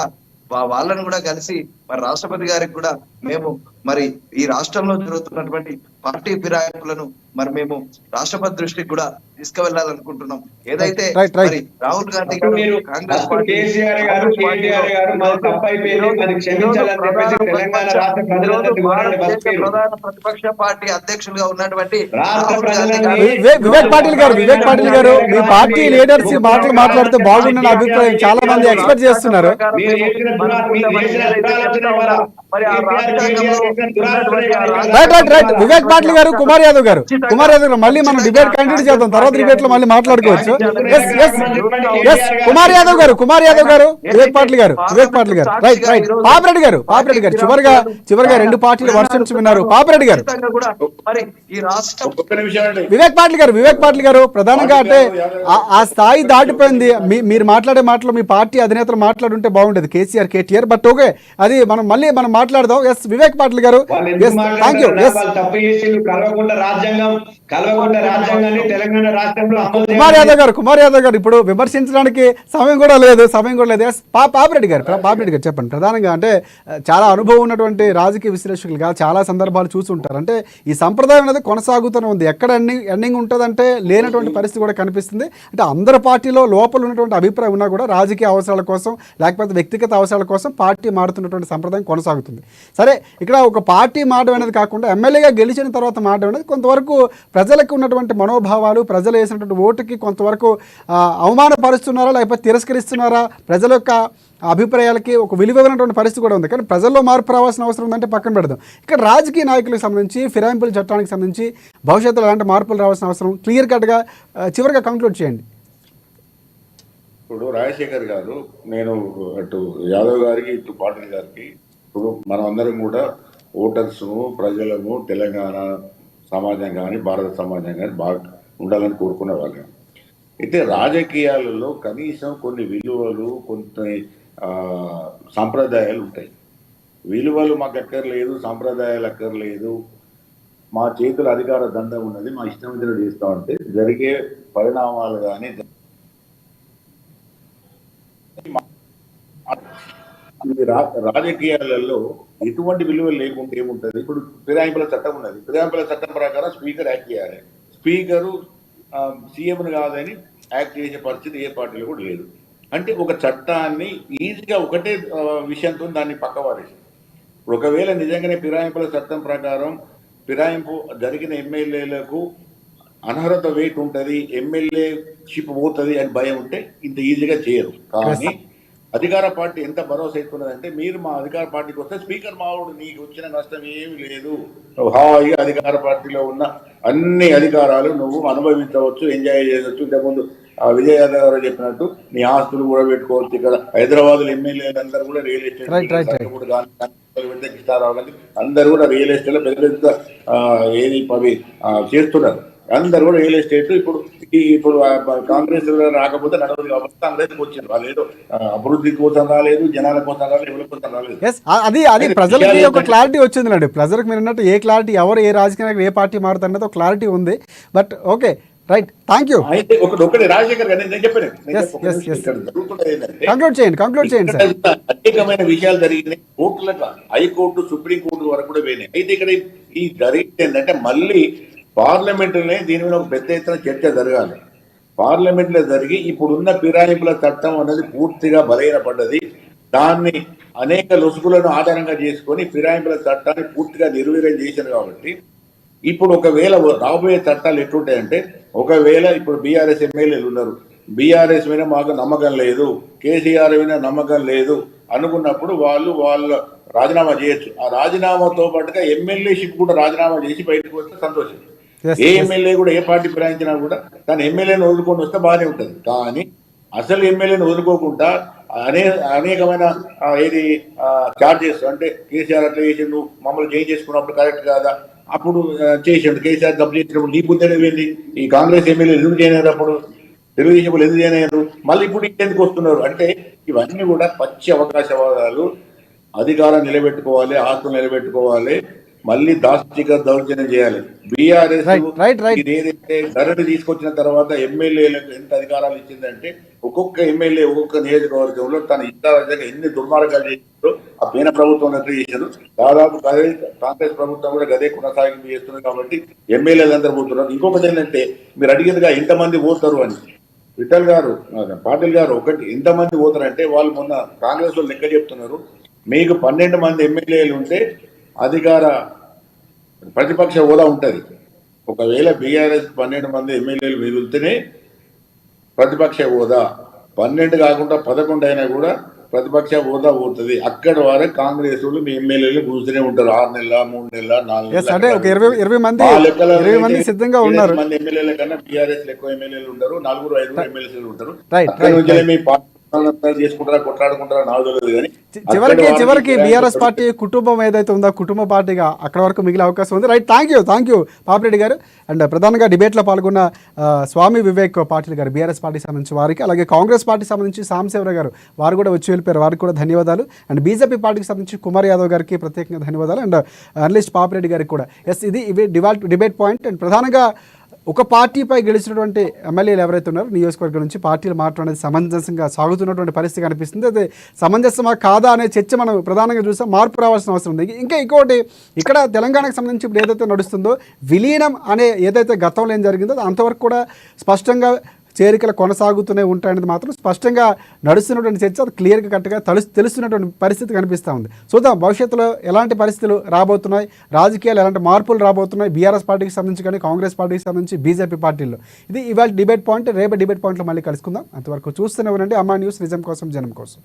వాళ్ళను కూడా కలిసి మరి రాష్ట్రపతి గారికి కూడా మేము మరి ఈ రాష్ట్రంలో జరుగుతున్నటువంటి పార్టీ ఫిరాయింపులను మరి మేము రాష్ట్రపతి దృష్టికి కూడా తీసుకువెళ్ళాలనుకుంటున్నాం. ఏదైతే మరి రాహుల్ గాంధీ గారు కాంగ్రెస్ పార్టీ ప్రధాన ప్రతిపక్ష పార్టీ అధ్యక్షులుగా ఉన్నటువంటి వివేక్ పాటిల్ గారు మీ పార్టీ లీడర్స్ మాటలు మాట్లాడితే బాగుండని అభిప్రాయం చాలా మంది ఎక్స్పెక్ట్ చేస్తున్నారు. వివేక్ పాటిల్ గారు, కుమార్ యాదవ్ గారు మళ్ళీ మనం డిబేట్ కంటిన్యూ చేద్దాం, తర్వాత డిబేట్ లో మళ్ళీ మాట్లాడుకోవచ్చు. కుమార్ యాదవ్ గారు వివేక్ పాటిల్ గారు రైట్ పాపిరెడ్డి గారు చివరిగా రెండు పార్టీలు వర్షన్స్ విన్నారు. పాపిరెడ్డి గారు, వివేక్ పాటిల్ గారు ప్రధానంగా అంటే ఆ స్థాయి దాటిపోయింది. మీరు మాట్లాడే మాటలు మీ పార్టీ అధినేతలు మాట్లాడుంటే బాగుండేది, కేసీఆర్ కేటీఆర్, బట్ ఓకే అది మనం మాట్లాడదాం. ఎస్ వివేక్ పాటిల్ గారు, థ్యాంక్ యూ. కుమార్ యాదవ్ గారు ఇప్పుడు విమర్శించడానికి సమయం కూడా లేదు. ఎస్ పాపిరెడ్డి గారు చెప్పండి. ప్రధానంగా అంటే చాలా అనుభవం ఉన్నటువంటి రాజకీయ విశ్లేషకులుగా చాలా సందర్భాలు చూస్తుంటారు. అంటే ఈ సంప్రదాయం అనేది కొనసాగుతూనే ఉంది, ఎక్కడ ఎండింగ్ ఉంటుందంటే లేనటువంటి పరిస్థితి కూడా కనిపిస్తుంది. అంటే అందరి పార్టీలో లోపల ఉన్నటువంటి అభిప్రాయం ఉన్నా కూడా రాజకీయ అవసరాల కోసం లేకపోతే వ్యక్తిగత అవసరాల కోసం పార్టీ మారుతున్నటువంటి సంప్రదాయం కొనసాగుతుంది. సరే, ఇక్కడ ఒక పార్టీ మారడం అనేది కాకుండా ఎమ్మెల్యేగా గెలిచిన తర్వాత మారడం అనేది కొంతవరకు ప్రజలకు ఉన్నటువంటి మనోభావాలు, ప్రజలు వేసినటువంటి ఓటుకి కొంతవరకు అవమానపరుస్తున్నారా లేకపోతే తిరస్కరిస్తున్నారా, ప్రజల యొక్క అభిప్రాయాలకి ఒక విలువైనటువంటి పరిస్థితి కూడా ఉంది. కానీ ప్రజల్లో మార్పు రావాల్సిన అవసరం ఉందంటే పక్కన పెడదాం. ఇక్కడ రాజకీయ నాయకులకు సంబంధించి ఫిరాయింపుల చట్టానికి సంబంధించి భవిష్యత్తులో ఎలాంటి మార్పులు రావాల్సిన అవసరం క్లియర్ కట్గా చివరిగా కంక్లూడ్ చేయండి. ఇప్పుడు రాజశేఖర్ గారు, నేను అటు యాదవ్ గారికి ఇటు పాటిల్ గారికి, ఇప్పుడు మనం అందరం కూడా ఓటర్స్ ప్రజలను తెలంగాణ సమాజం కానీ భారత సమాజం కానీ బాగా ఉండాలని కోరుకునే వాళ్ళం. అయితే రాజకీయాలలో కనీసం కొన్ని విలువలు, కొన్ని సాంప్రదాయాలు ఉంటాయి. విలువలు మాకు అక్కర్లేదు, సాంప్రదాయాలు అక్కర్లేదు, మా చేతుల అధికార దండం ఉన్నది, మా ఇష్టం వచ్చినట్టు చేస్తామంటే జరిగే పరిణామాలు కానీ రాజకీయాలలో ఎటువంటి విలువలు లేకుంటే ఏముంటుంది? ఇప్పుడు ఫిరాయింపుల చట్టం ఉన్నది, ఫిరాయింపుల చట్టం ప్రకారం స్పీకర్ యాక్ట్ చేయాలి. స్పీకరు సీఎంను కాదని యాక్ట్ చేసే పరిస్థితి ఏ పార్టీలో కూడా లేదు. అంటే ఒక చట్టాన్ని ఈజీగా ఒకటే విషయంతో దాన్ని పక్కవారేసి, ఒకవేళ నిజంగానే ఫిరాయింపుల చట్టం ప్రకారం ఫిరాయింపు జరిగిన ఎమ్మెల్యేలకు అనర్హత వెయిట్ ఉంటుంది, ఎమ్మెల్యే షిప్ పోతుంది అని భయం ఉంటే ఇంత ఈజీగా చేయరు. కానీ అధికార పార్టీ ఎంత భరోసా ఇస్తున్నదంటే, మీరు మా అధికార పార్టీకి వస్తే స్పీకర్ మావుడు నీకు వచ్చిన నష్టం ఏమి లేదు, హాయిగా అధికార పార్టీలో ఉన్న అన్ని అధికారాలు నువ్వు అనుభవించవచ్చు, ఎంజాయ్ చేయవచ్చు. ఇంతకుముందు విజయయాదవ్ గారు చెప్పినట్టు నీ ఆస్తులు కూడా పెట్టుకోవచ్చు. ఇక్కడ హైదరాబాద్ ఎమ్మెల్యేలు అందరూ కూడా రియల్ ఎస్టేట్ కూడా అందరూ కూడా రియల్ ఎస్టేట్ లో పెద్ద పెద్ద ఏది అవి చేస్తున్నారు. అందరు కూడా రియల్ ఎస్టేట్ ఇప్పుడు కాంగ్రెస్ రాకపోతే నడవదు కాబట్టి కాంగ్రెస్ వచ్చింది. వాళ్ళు ఏదో అభివృద్ధి కోసం రాలేదు, జనాల కోసం రాలేదు, ఎవరి కోసం రాలేదు. అది ప్రజలకి ఒక క్లారిటీ వచ్చింది. ప్రజలకు మీరు అన్నట్టు ఏ క్లారిటీ, ఎవరు ఏ రాజకీయ నాయకులు ఏ పార్టీ మారుతున్నది ఒక క్లారిటీ ఉంది. But okay, right, thank you. అయితే ఒకటి రాజశేఖర్ గారు నేను చెప్పాను, కంక్లూడ్ చేయండి సార్. అనేకమైన విషయాలు జరిగినాయి, కోర్టులకు హైకోర్టు సుప్రీంకోర్టు వరకు కూడా పోయినాయి. అయితే ఇక్కడ ఈ జరిగింది ఏంటంటే, మళ్ళీ పార్లమెంటులోనే దీని మీద ఒక పెద్ద ఎత్తున చర్చ జరగాలి. పార్లమెంట్లో జరిగి ఇప్పుడున్న ఫిరాయింపుల చట్టం అనేది పూర్తిగా బలహీనపడ్డది. దాన్ని అనేక లొసుగులను ఆధారంగా చేసుకొని ఫిరాయింపుల చట్టాన్ని పూర్తిగా నిర్వీర్యం చేశారు. కాబట్టి ఇప్పుడు ఒకవేళ రాబోయే చట్టాలు ఎట్లుంటాయంటే, ఒకవేళ ఇప్పుడు బీఆర్ఎస్ ఎమ్మెల్యేలు ఉన్నారు, బీఆర్ఎస్ మీద మాకు నమ్మకం లేదు, కేసీఆర్ మీద నమ్మకం లేదు అనుకున్నప్పుడు వాళ్ళ రాజీనామా చేయొచ్చు. ఆ రాజీనామాతో పాటుగా ఎమ్మెల్యేషిప్ కూడా రాజీనామా చేసి బయటకు వస్తే సంతోషం. ఏ ఎమ్మెల్యే కూడా ఏ పార్టీ ఫిరాయించినా కూడా తన ఎమ్మెల్యేని వదులుకొని వస్తే బాగానే ఉంటుంది. కానీ అసలు ఎమ్మెల్యేని వదులుకోకుండా అనేకమైన ఏది చార్జెస్, అంటే కేసీఆర్ అట్లా చేసిండు, మమ్మల్ని చేంజ్ చేసుకున్నప్పుడు కరెక్ట్ కాదా, అప్పుడు చేసిండు కేసీఆర్ తప్పు చేసినప్పుడు నీ బుద్ధి వెళ్ళి ఈ కాంగ్రెస్ ఎమ్మెల్యేలు ఎందుకు చేయలేరు, అప్పుడు తెలుగుదేశం ఎందుకు చేయలేరు, మళ్ళీ ఇప్పుడు ఎందుకు వస్తున్నారు అంటే, ఇవన్నీ కూడా పచ్చి అవకాశవాదాలు. అధికారం నిలబెట్టుకోవాలి, ఆస్తులు నిలబెట్టుకోవాలి, మళ్ళీ దాష్టిక దౌర్జన్యం చేయాలి. బీఆర్ఎస్ ఏదైతే ధరణి తీసుకొచ్చిన తర్వాత ఎమ్మెల్యేలకు ఎంత అధికారాలు ఇచ్చిందంటే, ఒక్కొక్క ఎమ్మెల్యే ఒక్కొక్క నియోజకవర్గంలో తన ఇష్టాలుగా ఎన్ని దుర్మార్గాలు చేసిందో ఆ పీన ప్రభుత్వం చేశారు. దాదాపు కాంగ్రెస్ ప్రభుత్వం కూడా గదే కొనసాగింపు చేస్తున్నారు. కాబట్టి ఎమ్మెల్యేలు అందరూ పోతున్నారు. ఇంకొకటి ఏంటంటే, మీరు అడిగేదిగా ఎంతమంది పోతారు అని, విఠల్ గారు, పాటిల్ గారు, ఒకటి ఎంతమంది పోతారంటే, వాళ్ళు మొన్న కాంగ్రెస్ లో లెక్క చెప్తున్నారు, మీకు 12 మంది ఎమ్మెల్యేలు ఉంటే అధికార ప్రతిపక్ష హోదా ఉంటుంది. ఒకవేళ బీఆర్ఎస్ 12 మంది ఎమ్మెల్యేలు మిగిలితేనే ప్రతిపక్ష హోదా, 12 కాకుండా 11 అయినా కూడా ప్రతిపక్ష హోదా పోతుంది. అక్కడి వరకు కాంగ్రెస్ వాళ్ళు మీ ఎమ్మెల్యేలు కూర్చునే ఉంటారు. 6 నెలల, 3 నెలల, 4 నెలల. 20 మంది సిద్ధంగా ఉన్నారు. మంది ఎమ్మెల్యేల కన్నా బీఆర్ఎస్ ఎక్కువ ఎమ్మెల్యేలు ఉంటారు, 4-5 ఎమ్మెల్యేలు ఉంటారు. అక్కడి నుంచి మీ చేసుకుంటారా, కొట్లాడుకుంటారా నాకు తెలియదు. కానీ చివరికి బీఆర్ఎస్ పార్టీ కుటుంబం ఏదైతే ఉందో కుటుంబ పార్టీగా అక్కడ వరకు మిగిలే అవకాశం ఉంది. రైట్, థ్యాంక్ యూ పాపిరెడ్డి గారు. అండ్ ప్రధానంగా డిబేట్లో పాల్గొన్న స్వామి వివేక్ పాటిల్ గారు బీఆర్ఎస్ పార్టీకి సంబంధించి వారికి, అలాగే కాంగ్రెస్ పార్టీకి సంబంధించి సాంశివరావు గారు వారు కూడా వచ్చి వెళ్ళిపోయారు, వారికి కూడా ధన్యవాదాలు. అండ్ బీజేపీ పార్టీకి సంబంధించి కుమార్ యాదవ్ గారికి ప్రత్యేకంగా ధన్యవాదాలు. అండ్ అనలిస్ట్ పాపిరెడ్డి గారికి కూడా. ఇవి డిబేట్ పాయింట్. అండ్ ప్రధానంగా ఒక పార్టీపై గెలిచినటువంటి ఎమ్మెల్యేలు ఎవరైతే ఉన్నారో నియోజకవర్గం నుంచి పార్టీలు మారడం అనేది సమంజసంగా సాగుతున్నటువంటి పరిస్థితి కనిపిస్తుంది. అదే సమంజసమా కాదా అనే చర్చ మనం ప్రధానంగా చూసాం. మార్పు రావాల్సిన అవసరం ఉంది. ఇంకోటి ఇక్కడ తెలంగాణకు సంబంధించి ఇప్పుడు ఏదైతే నడుస్తుందో విలీనం అనే ఏదైతే గతంలో ఏం జరిగిందో అంతవరకు కూడా స్పష్టంగా చేరికలు కొనసాగుతూనే ఉంటాయనేది మాత్రం స్పష్టంగా నడుస్తున్నటువంటి చర్చ, అది క్లియర్గా కరెక్ట్గా తెలుస్తున్నటువంటి పరిస్థితి కనిపిస్తూ ఉంది. చూద్దాం భవిష్యత్తులో ఎలాంటి పరిస్థితులు రాబోతున్నాయి, రాజకీయాలు ఎలాంటి మార్పులు రాబోతున్నాయి బీఆర్ఎస్ పార్టీకి సంబంధించి కానీ కాంగ్రెస్ పార్టీకి సంబంధించి బీజేపీ పార్టీల్లో. ఇది ఇవాళ డిబేట్ పాయింట్. రేపు డిబేట్ పాయింట్లో మళ్ళీ కలుసుకుందాం. అంతవరకు చూస్తూనే ఉండండి అమ్మా న్యూస్, నిజం కోసం జనం కోసం.